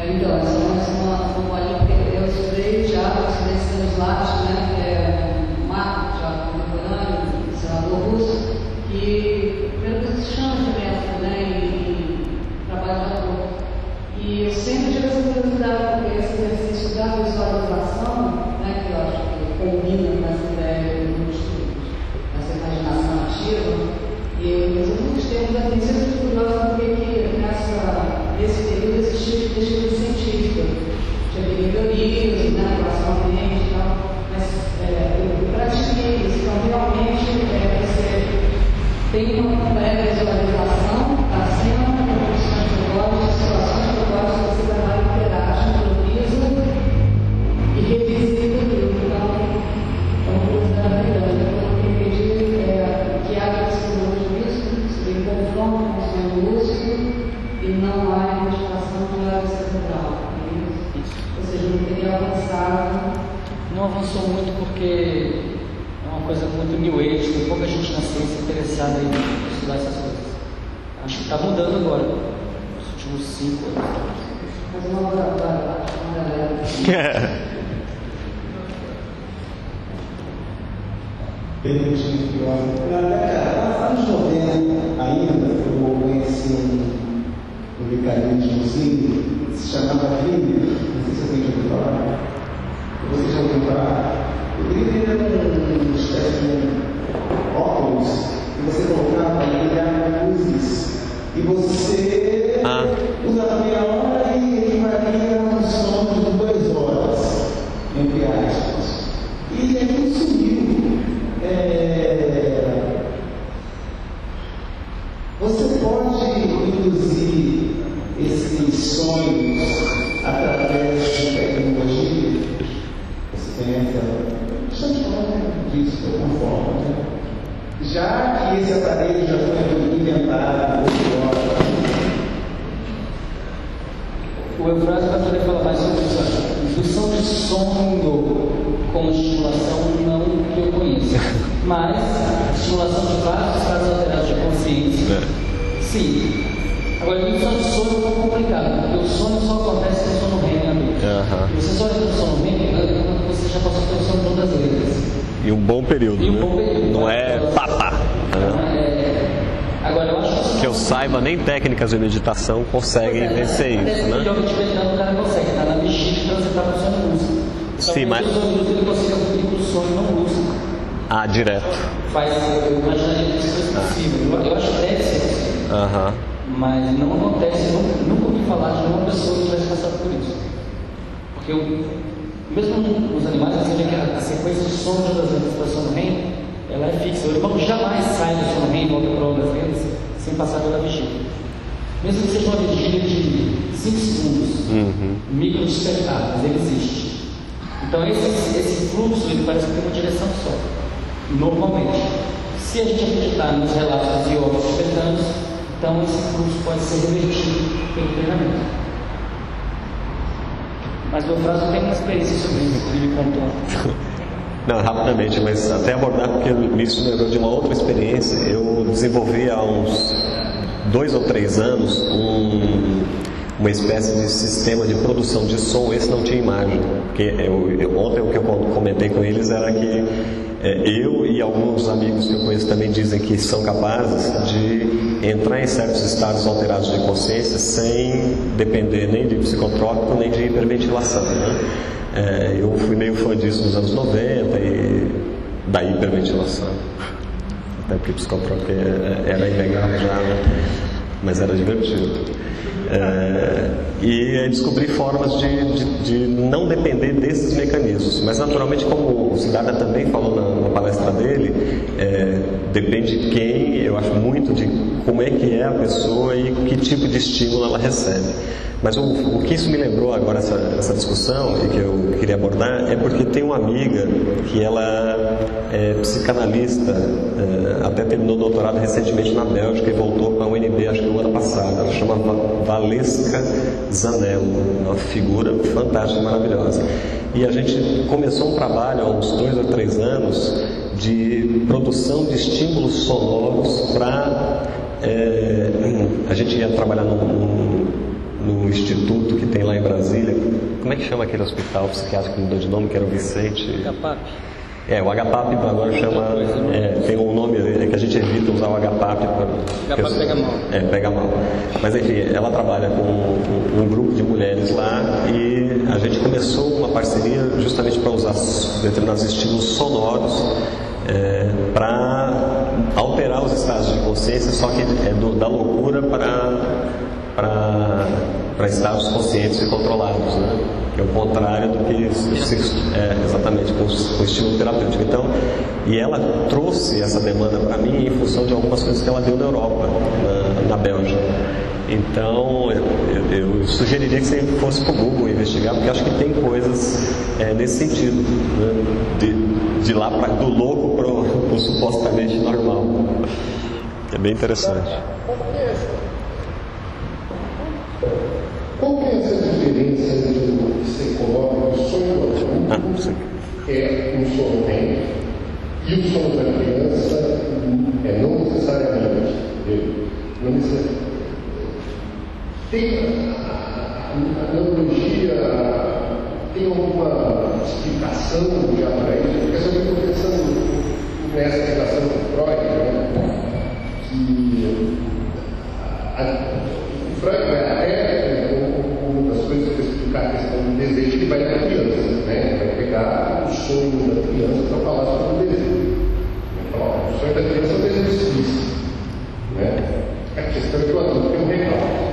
Então, essa é uma bolinha que eu estudei já, Stanislavski, né, que é um marco já contemporâneo, senador russo, que primeiro se chama de método, né, e trabalho de ator. E eu sempre tive essa curiosidade, porque esse exercício da visualização, né, que eu acho que combina com essa ideia dessa imaginação ativa, e eu sempre gostei muito da ciência curiosa, porque nesse período existia pesquisa científica, tinha teorias, né, relação ao ambiente e tal, mas eu pratiquei isso, então realmente você tem uma pré-visualização da cena, com condições de negócio, situações de negócio, você trabalha, interage, improvisa e revisita aquilo. Então, é uma coisa grande. Então, eu entendi que há psicologia nisso, se tem confronto com o sonho lúcido, e não há investigação de área cerebral. Ou seja, não teria avançado. Não avançou muito porque é uma coisa muito new age, tem pouca gente na ciência interessada em estudar essas coisas. Acho que está mudando agora, nos últimos 5 anos. Mas uma laboratório, uma galera. Anos 90 ainda, eu conheci um vicarismozinho que se chamava Green, não sei se você já ouviu falar. Você já ouviu falar? O Green era uma espécie de óculos que você colocava para ligar luzes e você usava meia hora e equivalia a um sono de 2 horas, entre aspas. E aquilo sumiu. Você pode induzir esses sonhos através de tecnologia? Você pensa, estamos falando disso de alguma forma, né? Já que esse aparelho já foi inventado, o Eufrásio vai poder falar mais sobre isso. Indução de sono com estimulação não que eu conheço, mas estimulação de vários estados alterados de consciência, sim. Agora, a indução de sono é um pouco complicado, porque o sono só acontece no sono REM adulto. Você só entra no sono REM quando você já passou pelo sono brasileiras. E um bom período, e um bom período, não é papá. Agora, eu acho que eu saiba, nem técnicas de meditação conseguem vencer isso, né? O tibetano o cara consegue, tá na vigília e transitar para o sono lúcido. Sim, mas ele consegue cumprir com o sonho não lúcido. Direto. Eu imaginaria que isso fosse possível. Eu acho que deve ser possível. Mas não acontece, nunca ouvi falar de uma pessoa que tivesse passado por isso. Porque mesmo os animais, você vê que a sequência de sono de outras vezes para o sono REM, ela é fixa. O irmão jamais sai do sono REM e volta para outras vezes sem passar pela vigília. Mesmo que seja uma vigília de 5 segundos, micro despertar, mas ele existe. Então esse fluxo ele parece que tem uma direção só, normalmente. Se a gente acreditar nos relatos de yogis tibetanos, então esse fluxo pode ser revertido pelo treinamento. Mas o Eufrásio tem uma experiência sobre isso, que ele contou. Não, rapidamente, mas até abordar, porque isso me lembrou de uma outra experiência. Eu desenvolvi há uns 2 ou 3 anos uma espécie de sistema de produção de som. Esse não tinha imagem, porque ontem o que eu comentei com eles era que eu e alguns amigos que eu conheço também dizem que são capazes de entrar em certos estados alterados de consciência sem depender nem de psicotrópico nem de hiperventilação, né? Eu fui meio fã disso nos anos 90 e da hiperventilação, até porque psicotrópico era ilegal já, né? Mas era divertido. E descobrir formas de não depender desses mecanismos. Mas naturalmente, como o Siddhartha também falou na palestra dele, depende de quem, eu acho muito de como é que é a pessoa e que tipo de estímulo ela recebe. Mas o que isso me lembrou agora, essa discussão, e que eu queria abordar, é porque tem uma amiga que ela é psicanalista, até terminou o doutorado recentemente na Bélgica e voltou para a UNB, acho que no ano passado. Ela chama Valesca Zanello, uma figura fantástica, maravilhosa. E a gente começou um trabalho há uns 2 ou 3 anos de produção de estímulos sonoros para... a gente ia trabalhar no instituto que tem lá em Brasília. Como é que chama aquele hospital psiquiátrico que mudou de nome, que era o Vicente? HPAP. O HPAP agora chama... tem um nome que a gente evita usar o HPAP. HPAP pega mal. Pega mal. Mas enfim, ela trabalha com um grupo de mulheres lá e a gente começou uma parceria justamente para usar determinados estímulos sonoros para alterar os estados de consciência, só que da loucura para estados conscientes e controlados, né? É o contrário do que exatamente com o estímulo terapêutico. Então, e ela trouxe essa demanda para mim em função de algumas coisas que ela viu na Europa, na Bélgica. Então, eu sugeriria que você fosse para o Google investigar, porque acho que tem coisas nesse sentido, né? De lá do louco para o supostamente normal. É bem interessante. Qual que é essa diferença entre o que você coloca no sonho do adulto, que é um sono REM, e o sono da criança, não necessariamente? Não necessariamente. Tem a neurologia, tem alguma explicação já para isso? Porque eu estou pensando nessa explicação do Freud, né? Que o Freud vai até, uma das coisas que explicar a questão do desejo, ele vai para a criança, né? Vai pegar o sonho da criança para falar sobre o desejo. O sonho da criança é um desejo explícito, né? A questão é que o adulto tem um recalque.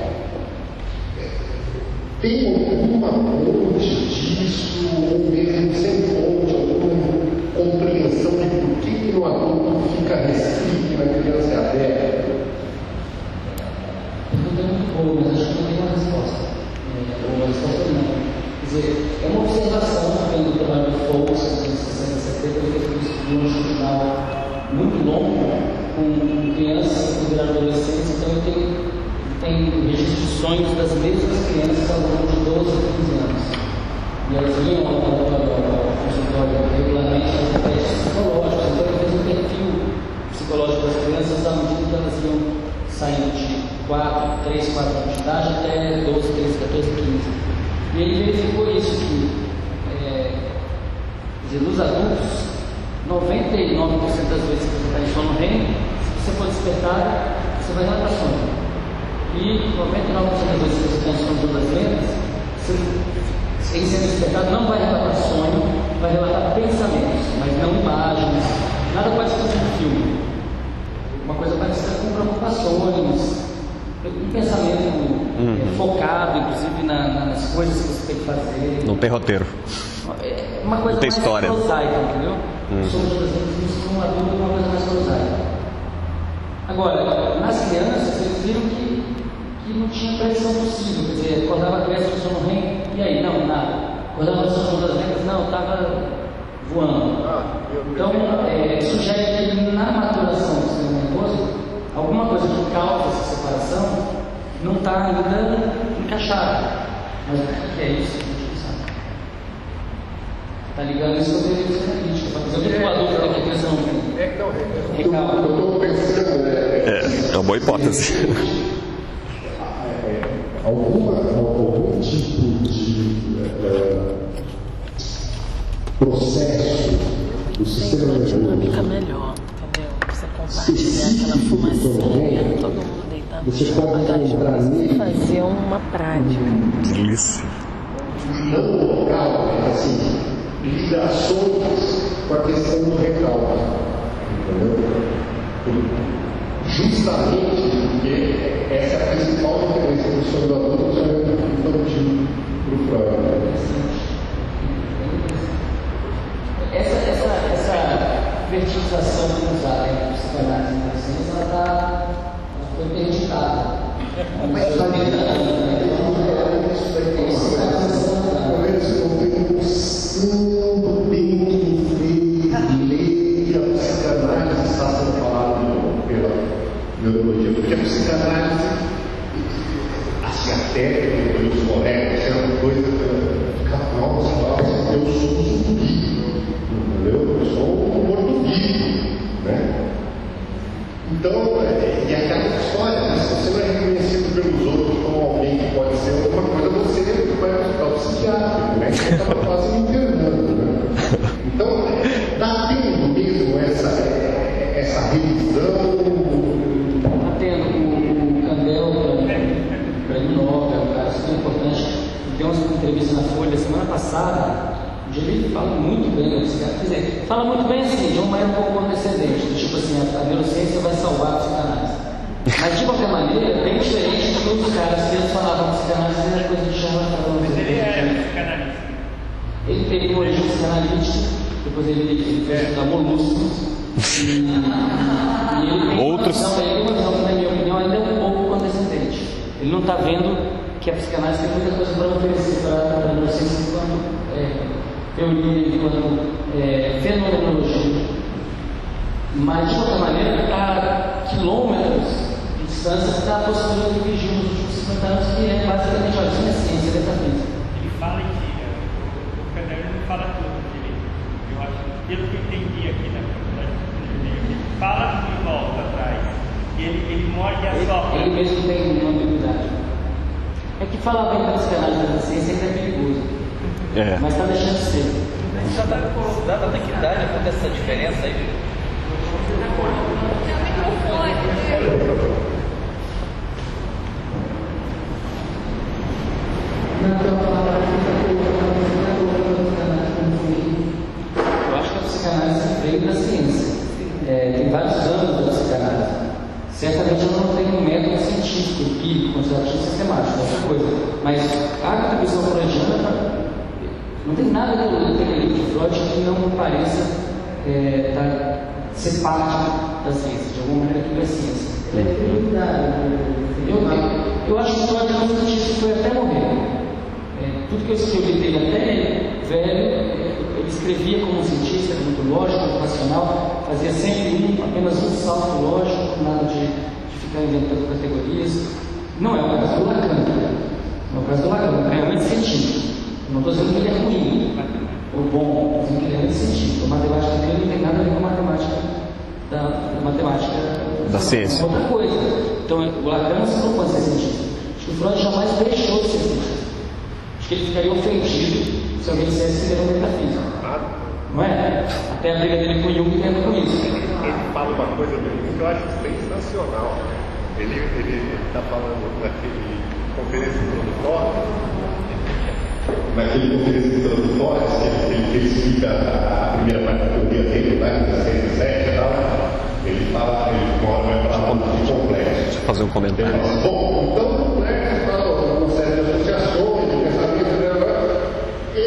Tem alguma fonte disso, ou mesmo sem fonte, alguma compreensão de por que no adulto fica restrito e na criança é aberto? Pergunta muito boa, mas acho que não tem uma resposta. Uma resposta não. Quer dizer, é uma observação pelo trabalho do Foucault, nos anos 60 e 70, ele fez um jornal muito longo, com crianças que viraram adolescentes, então ele tem registro de sonhos das mesmas crianças ao longo de 12 a 15 anos. E elas vinham ao consultório regularmente fazer testes psicológicos, então ele fez um perfil psicológico das crianças à medida que elas iam saindo de 3, 4 anos de idade até 12, 13, 14, 15. E ele verificou isso, que nos adultos, 99% das vezes que você está em sono REM, se você for despertado, você vai dar para sono. E 99% das vezes que você está em sono das lendas, sem ser despertado, não vai relatar sonho, vai relatar pensamentos, mas não imagens, nada parecido com um filme. Uma coisa parecida com preocupações, um pensamento focado, inclusive nas coisas que você tem que fazer. Não tem roteiro. Uma coisa não tem mais história. prosaica, entendeu? Somos todas as vezes como adulto, uma coisa mais prosaica. Agora, nas crianças, eles viram que não tinha predição possível. Quer dizer, acordava a criança no sono REM, e aí? Não, nada. Acordava no sono das lendas, não, estava voando. Então, sugere que na maturação do sistema nervoso, alguma coisa que causa essa separação não está ainda encaixada. Mas o que é isso? A gente não sabe. Está ligando isso com a teoria psicanalítica. Para fazer o que o adulto tem que a criança não tem. Recalma. Eu estou pensando, é uma boa hipótese. Algum tipo de processo do sistema nervoso dinâmica melhor, entendeu? Você compartilhar aquela fumacinha, todo mundo deitado você pode encontrar e fazer uma prática. Delícia. Não local, assim, ligações com a questão do recalque, entendeu? Justamente porque essa é a principal diferença do sonho do adulto e do sonho infantil para o Freud. Essa fertilização que usar dentro do psicanálise e da ciência, ela foi interditada. Porque a psicanálise, assim, a técnica e os colegas, é uma coisa que fica nossa, eu sou um zumbi, entendeu? Eu sou um morto-vivo, né? Então, e aquela história, se você não é reconhecido pelos outros como alguém que pode ser alguma coisa, você vai para o psiquiátrico, né? Você estava quase me internando, né? Então, está tendo mesmo essa revisão. O Candel, para mim, é um cara super importante. Deu uma entrevista na Folha semana passada, onde ele fala muito bem da psicanálise. Quer dizer, fala muito bem assim, de uma maneira um pouco condescendente, tipo assim, a neurociência vai salvar a psicanálise. Mas de qualquer maneira, bem diferente de todos os caras que eles falavam que psicanálise era coisa de charlatão. Mas ele era psicanalista. Ele teve uma origem psicanalística, depois ele fez estudar moluscos. E ele tem Outros. uma visão que, na minha opinião, ainda é um pouco condescendente. Ele não está vendo que a psicanálise tem muita coisa para oferecer para a neurociência enquanto teoria, enquanto fenomenologia. Mas, de qualquer maneira, a quilômetros de distância está a postura que vigiu nos últimos 50 anos, que é basicamente a ciência da metafísica. Ele fala em si, o Candel não fala tudo direito. Eu acho, pelo que eu entendi aqui na faculdade, ele fala de volta atrás, e ele morde a sopa. Ele mesmo tem uma ambiguidade. É que falar bem da psicanálise da ciência ainda é perigoso. Mas está deixando de ser. Dada até que idade acontece essa diferença aí? Eu acho que a psicanálise veio da ciência. Tem vários anos da psicanálise. Certamente ela não tem um método científico, empírico, conservativo, sistemático, outra coisa. Mas a contribuição freudiana não tem nada daquele livro de Freud que não pareça ser parte da ciência. De alguma maneira aquilo é ciência. Eu acho que Freud não cientista foi até morrer. Tudo que eu escrevi dele até velho, ele escrevia como um cientista, muito lógico, muito racional, fazia sempre apenas um salto lógico, nada de ficar inventando categorias. Não é o caso do Lacan. Não é o caso do Lacan, é realmente científico. Não estou dizendo que ele é ruim ou bom, estou dizendo que ele é realmente científico. A matemática dele não tem nada a ver com a matemática da ciência. Outra coisa. Então, o Lacan não se propõe a ser cientista. Acho que o Freud jamais deixou de ser cientista. Acho que ele ficaria ofendido se alguém dissesse que ele era um metafísico. Não é? Até a briga dele com o Jung tem a ver com isso. Ele fala uma coisa do Jung que eu acho sensacional. Ele está falando naquele conferência introdutória, que ele explica a primeira parte da teoria dele, lá em 67 e tal. Ele fala, ele uma hora vai falar de complexo. Deixa eu fazer um comentário. Ele fala, bom, então o complexo fala uma série de associações, de pensamentos, e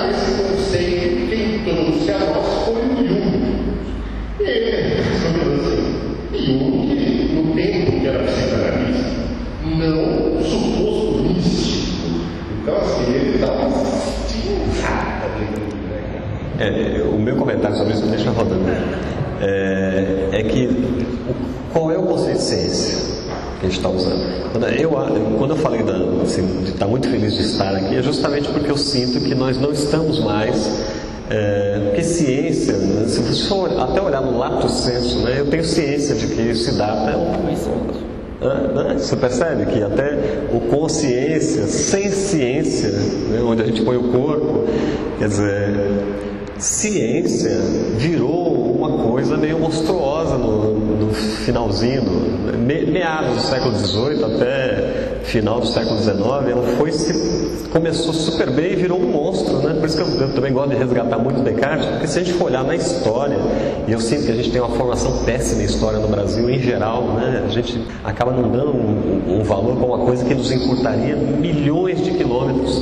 esse conceito, quem trouxe a nós foi o Jung. Jung, no tempo que era psicanalista, não suposto místico. Então, assim, ele estava o meu comentário sobre isso, deixa rodando. Qual é o conceito de ciência que a gente está usando? Quando eu falei de estar muito feliz de estar aqui, é justamente porque eu sinto que nós não estamos mais. Porque ciência, se você for até olhar no lato sensu, né, eu tenho ciência de que esse data é um conhecimento. Você percebe que até o consciência, sem ciência, né, onde a gente põe o corpo, quer dizer, ciência virou uma coisa meio monstruosa no finalzinho, meados do século XVIII até final do século XIX, ela começou super bem e virou um monstro, né? Por isso que eu também gosto de resgatar muito Descartes, porque se a gente for olhar na história, e eu sinto que a gente tem uma formação péssima em história no Brasil em geral, né? A gente acaba não dando um valor para uma coisa que nos encurtaria milhões de quilômetros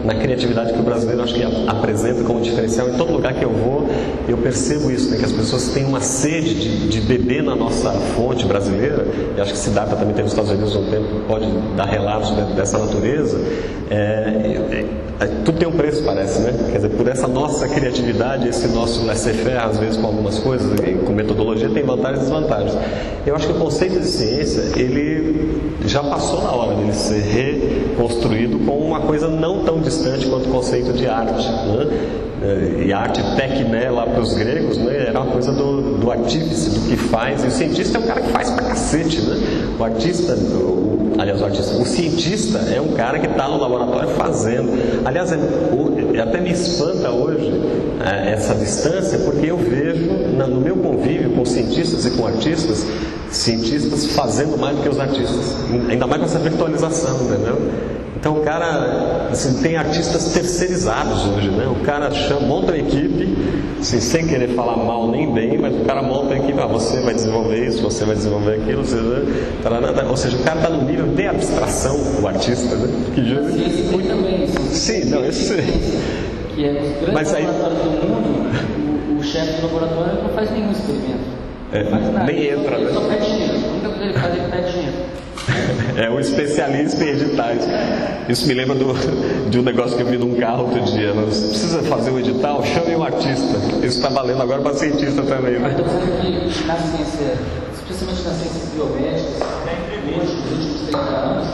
na criatividade que o brasileiro acho que apresenta como diferencial. Em todo lugar que eu vou, eu percebo isso, né? Que as pessoas têm uma sede de beber na nossa fonte brasileira, e acho que Siddhartha também teve nos Estados Unidos um tempo, pode dar relatos dessa natureza. Tudo tem um preço, parece, né? Quer dizer, por essa nossa criatividade, esse nosso laissez-faire, às vezes com algumas coisas, com metodologia, tem vantagens e desvantagens. Eu acho que o conceito de ciência, ele já passou na hora dele ser reconstruído com uma coisa não tão distante quanto o conceito de arte, né? E a arte tekné lá para os gregos, né, era uma coisa do artífice, do que faz, e o cientista é um cara que faz pra cacete, né? O artista, o cientista é um cara que está no laboratório fazendo. Aliás, até me espanta hoje essa distância, porque eu vejo no meu convívio com cientistas e com artistas, cientistas fazendo mais do que os artistas, ainda mais com essa virtualização, entendeu? Então o cara, assim, tem artistas terceirizados hoje, né? O cara monta uma equipe, assim, sem querer falar mal nem bem, mas o cara monta uma equipe, você vai desenvolver isso, você vai desenvolver aquilo, ou seja, o cara está no nível de abstração, o artista, né? Que já... Sim, também. Sim, não, isso que é os grandes laboratórios do mundo, o chefe do laboratório não faz nenhum experimento. Não faz nada. Nem entra, ele né? só pede dinheiro. A única coisa que ele faz é ele pede dinheiro. É um especialista em editais. Isso me lembra de um negócio que eu vi num carro outro dia. Você precisa fazer um edital? Chame um artista. Isso está valendo agora para cientista também, né? Estou dizendo que na ciência, especialmente nas ciências biomédicas, hoje, nos últimos 30 anos,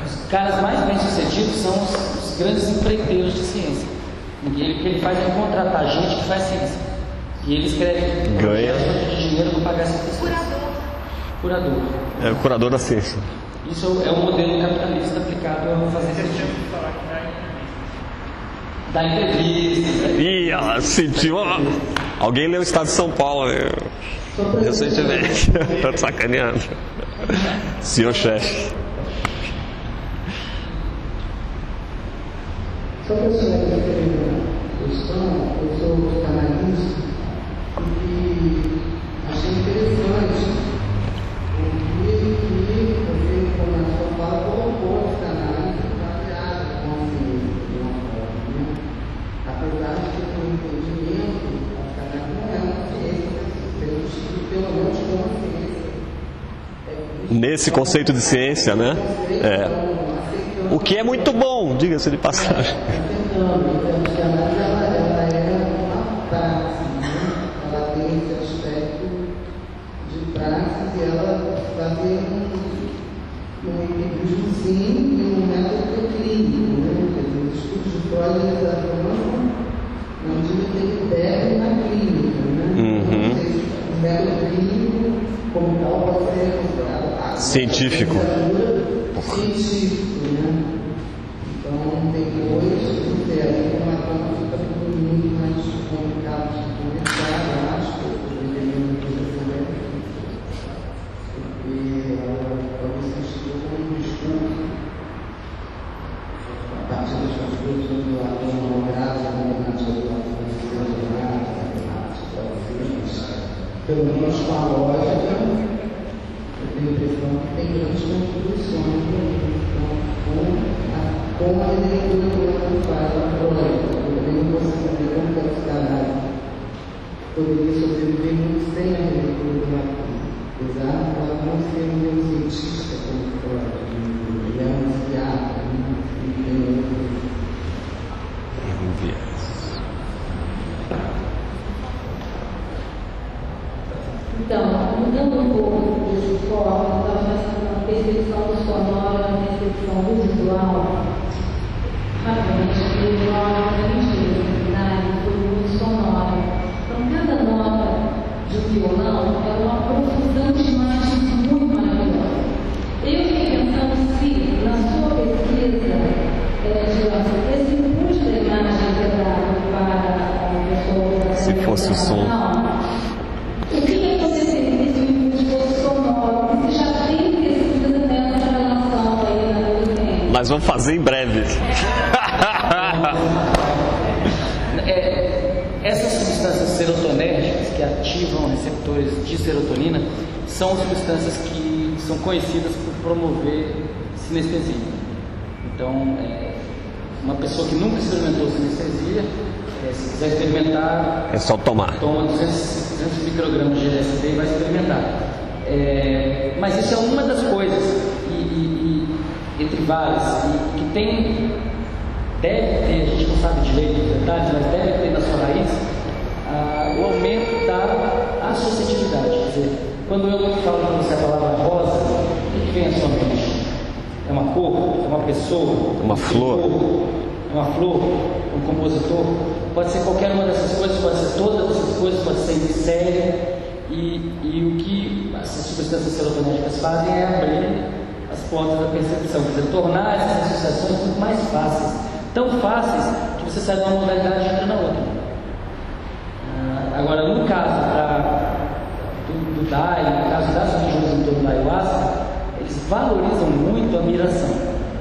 os caras mais bem-sucedidos são os grandes empreiteiros de ciência. O que ele faz é contratar gente que faz ciência. E ele escreve projetos de dinheiro para pagar essa pessoa. Curador. É o curador da ciência. Isso é um modelo capitalista aplicado a fazer sentido. Da entrevista. Ih, ela sentiu. Alguém leu o Estado de São Paulo, né? Recentemente. Tá te sacaneando. Senhor chefe. Só para eu saber a questão, eu sou psicanalista e achei interessante porque como a sua fala colocou a psicanálise baseada na consciência de uma forma, né? Apesar de que o entendimento, a psicanálise não é uma ciência, pelo menos como ciência. Nesse conceito de ciência, né? O que é muito bom, diga-se de passagem. Ela é uma praxe, né? Ela tem esse aspecto de praxe e ela fazia um empirismo sim e um método clínico, né? Quer dizer, os estudos de Freud não digo que ele deve na clínica, né? O método clínico, como tal, pode ser considerado científico. Científico, né? Então, depois, uma coisa fica tudo muito mais complicado de conversar, eu acho, porque talvez se estudou como um discurso a partir das coisas do Antônio Graça, pelo menos com a lógica, eu tenho a impressão que tem grandes contribuições com a leitura que faz a Freud. Eu também não consigo saber como que a psicanálise poderia sobreviver muito sem a leitura, apesar de ela não ser um neurocientista como Freud. Ele é um psiquiatra, e tem outro. Então, mudando um pouco desse foco, eu estava pensando na percepção do sonoro, na percepção do visual. Rapidamente, o visual é uma do sonoro. Então, cada nota de violão é uma profusão de imagens muito maravilhosa. Eu fiquei pensando se, na sua pesquisa, esse impulso da imagem que é dado para a pessoa... Se fosse o som. O que aconteceria se o impulso fosse sonoro? Você já tem pesquisa nessa relação aí na neurociência? Mas vamos fazer em breve. Essas substâncias serotonérgicas que ativam receptores de serotonina são substâncias que são conhecidas por promover sinestesia. Então, Uma pessoa que nunca experimentou sinestesia, se quiser experimentar, é só tomar. Toma 200 microgramas de LSD e vai experimentar. Mas isso é uma das coisas, e entre várias, que deve ter, a gente não sabe direito os detalhes, mas deve ter na sua raiz o aumento da associatividade. Quer dizer, quando eu falo para você a palavra rosa, o que vem à sua mente? É uma cor? É uma pessoa? Uma flor? É uma flor? Um compositor? Pode ser qualquer uma dessas coisas, pode ser todas essas coisas, pode ser séria. E o que essas substâncias serotonínicas fazem é abrir as portas da percepção, quer dizer, tornar essas associações muito mais fáceis, tão fáceis que você sai de uma modalidade e entra na outra. Agora, no caso do DAI, no caso das regiões em torno da ayahuasca, eles valorizam muito a miração.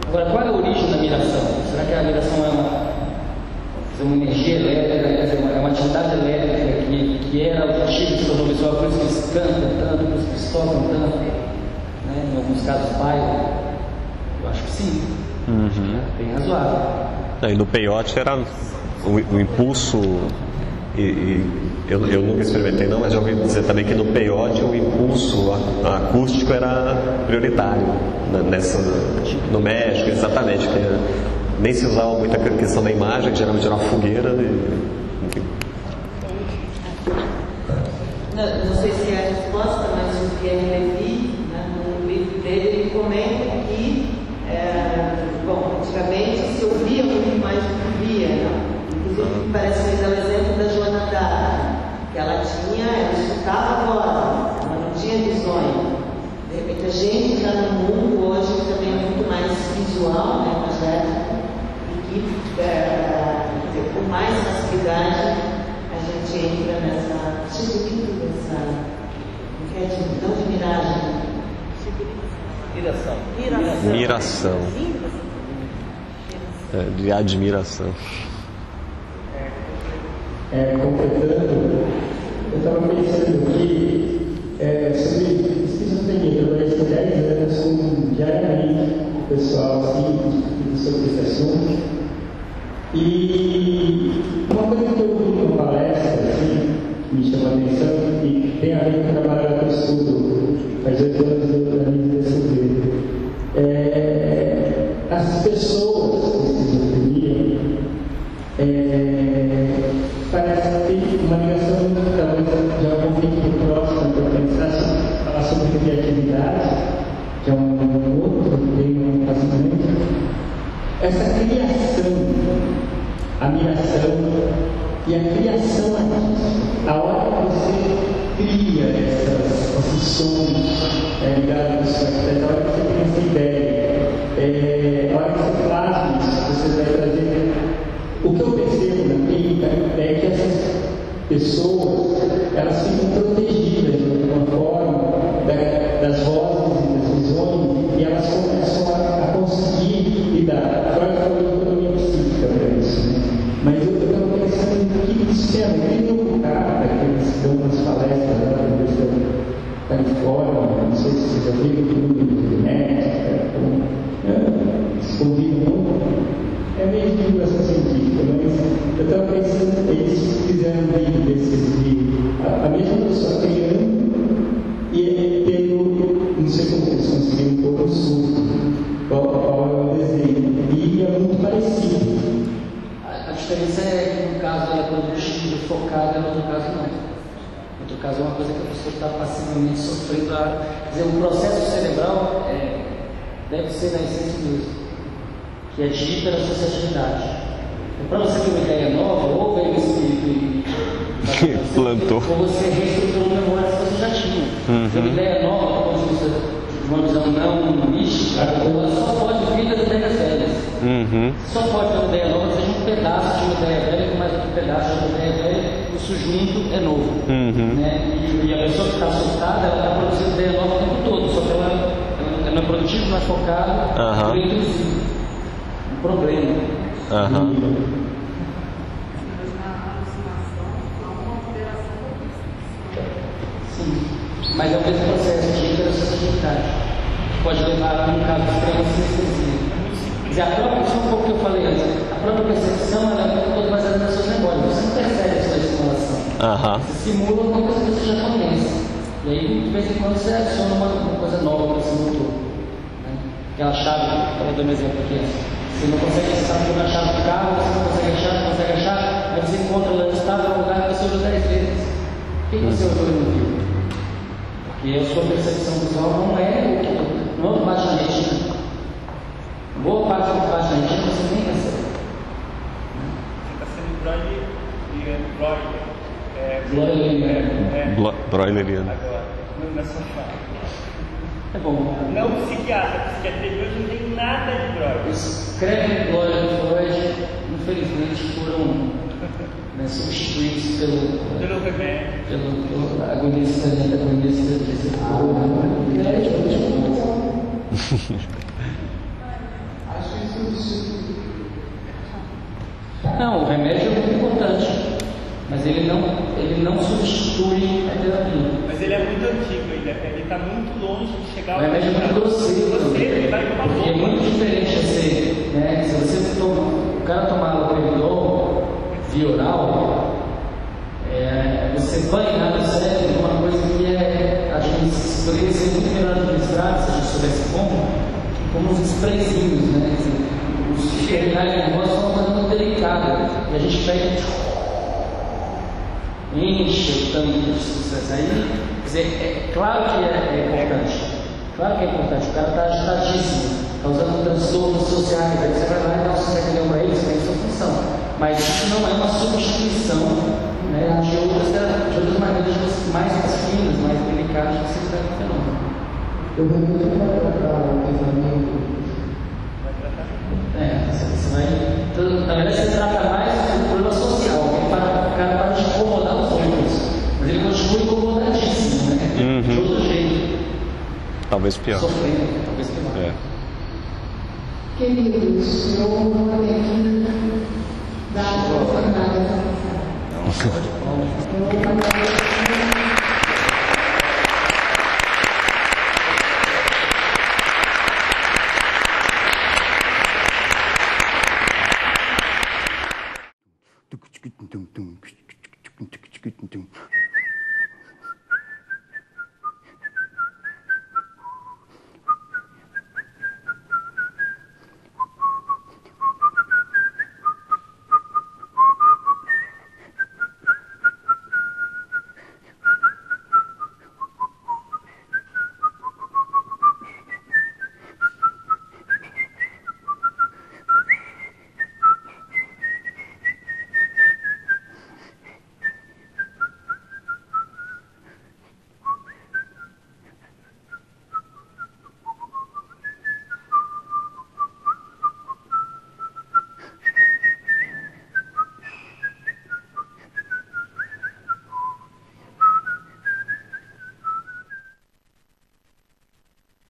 Agora, qual é a origem da miração? Será que a miração é uma energia elétrica, quer dizer, é uma atividade elétrica que era objetivo de tornou visual, por isso que eles cantam tanto, por isso que eles tocam tanto, né? Em alguns casos baile? Eu acho que sim. Bem razoável. E no peiote era o impulso, eu nunca experimentei não, mas já ouvi dizer também que no peiote o impulso acústico era prioritário, no México, exatamente, que nem se usava muito a questão da imagem, que geralmente era uma fogueira. Não sei se é a resposta, mas o Pierre Levy, no livro dele, ele comenta que, antigamente se ouvia muito mais do que via, né? Inclusive, parece que ele dá o exemplo da Joana d'Arc, que ela escutava a voz, ela não tinha visões. De repente, a gente está no mundo hoje que também é muito mais visual, né, e que, com mais facilidade, a gente entra nessa não de miragem. Miração. De admiração. Completando, eu estava pensando aqui sobre esquizofrenia. Eu trabalhei por 10 anos diariamente com o pessoal assim, sobre esse assunto. E uma coisa que eu ouvi numa palestra assim, que me chamou a atenção e tem a ver com o trabalho que eu estudo faz 8 anos eu analiso DCD. As pessoas com esquizofrenia parece que tem uma ligação talvez de algum tempo próximo para pensar, falar sobre criatividade, que é um outro tema fascinante. Essa criação, a miração e a criação artística, a hora que você cria esses sons ligados ao seu arquiteto, a hora que você tem essa ideia, a hora que você faz isso, você vai trazer. O que eu percebo na clínica é que essas pessoas, elas ficam protegidas de alguma forma das vozes e das visões, e elas começam a conseguir lidar. Freud falou de economia psíquica para isso, né? Mas eu estava pensando que isso é muito caro, que eles dão umas palestras lá na Universidade da Califórnia, não sei se vocês já viram tudo na internet, eles convidam muito. É meio de divulgação científica, mas eu estava pensando, eles fizeram um vídeo desses de a mesma pessoa criando e tendo, não sei como eles conseguiram pôr um susto, qual é o desenho, e é muito parecido. A diferença é que no caso é produtivo, focado, e no outro caso não. No outro caso é uma coisa que a pessoa está passivamente sofrendo. Quer dizer, o processo cerebral deve ser na essência mesmo, que é de hiperassociatividade. Para você ter uma ideia nova, ou veio o espírito e plantou, ou você reestruturou memórias que você já tinha. Ter uma ideia nova, de uma visão não mística, ela só pode vir das ideias velhas. Só pode ter uma ideia nova, seja um pedaço de uma ideia velha, com mais outro pedaço de uma ideia velha, isso junto é novo. Né? E a pessoa que está assustada, ela está produzindo ideia nova o tempo todo, só que ela não é produtiva, não é focada, é intrusiva. Problema. Sim, mas é o mesmo processo de hiperassociatividade. Pode levar a um caso de extrema sinestesia. dizer, a própria, isso é um pouco que eu falei antes, a própria percepção ela é toda baseada nas suas memórias. Você não percebe a sua estimulação. Você simula uma coisa que você já conhece. E aí, de vez em quando, você adiciona uma coisa nova para esse motor. Né? Aquela chave, eu estava dando um exemplo aqui. Você não consegue saber a chave do carro, você não consegue achar, aí você encontra lá no estado, no lugar que você usa 10 vezes. Por que você olhou e não viu? Porque a sua percepção visual não é parte da retina. Boa parte da parte da retina você nem percebe. Você está sendo broileriano. Agora, não é só falar. É bom. Não psiquiatra, psiquiatria de hoje não tem nada de broiler. Os cremes Glória do Freud, infelizmente, foram substituídos pelo remédio. Pelo agonista de receptor. Acho que substitui. Não, o remédio é muito importante, mas ele não substitui a terapia. Mas ele é muito antigo ainda, ele está muito longe de chegar ao remédio. É muito grosseiro, ele vai tomar porque é muito diferente assim, né? Se você o cara tomar alopramidol via oral, você banha no cérebro uma coisa que poderia ser muito melhor administrada, se a gente soubesse como uns sprayzinhos, né? Os terminais nervosos são uma coisa muito delicada, e a gente pega enche o tanque de sucesso aí. Quer dizer, claro que é importante. Claro que é importante. O cara está agitadíssimo, está usando transtornos sociais. Aí você vai lá e dá um 50 milhões para ele, você tem sua função. Mas isso não é uma substituição, né, de outras maneiras mais finas, mais delicadas de se tratar o fenômeno. Eu vou muito para tratar o pensamento. Você vai. Na verdade, você trata mais do problema social. O cara para de incomodar os outros. Mas ele continua incomodadíssimo, né? De outro jeito. Talvez pior. Sofrendo, talvez pior. Queridos, eu vou ter que dar a oportunidade. Tum tum tum tum tum tum tum tum tum tum.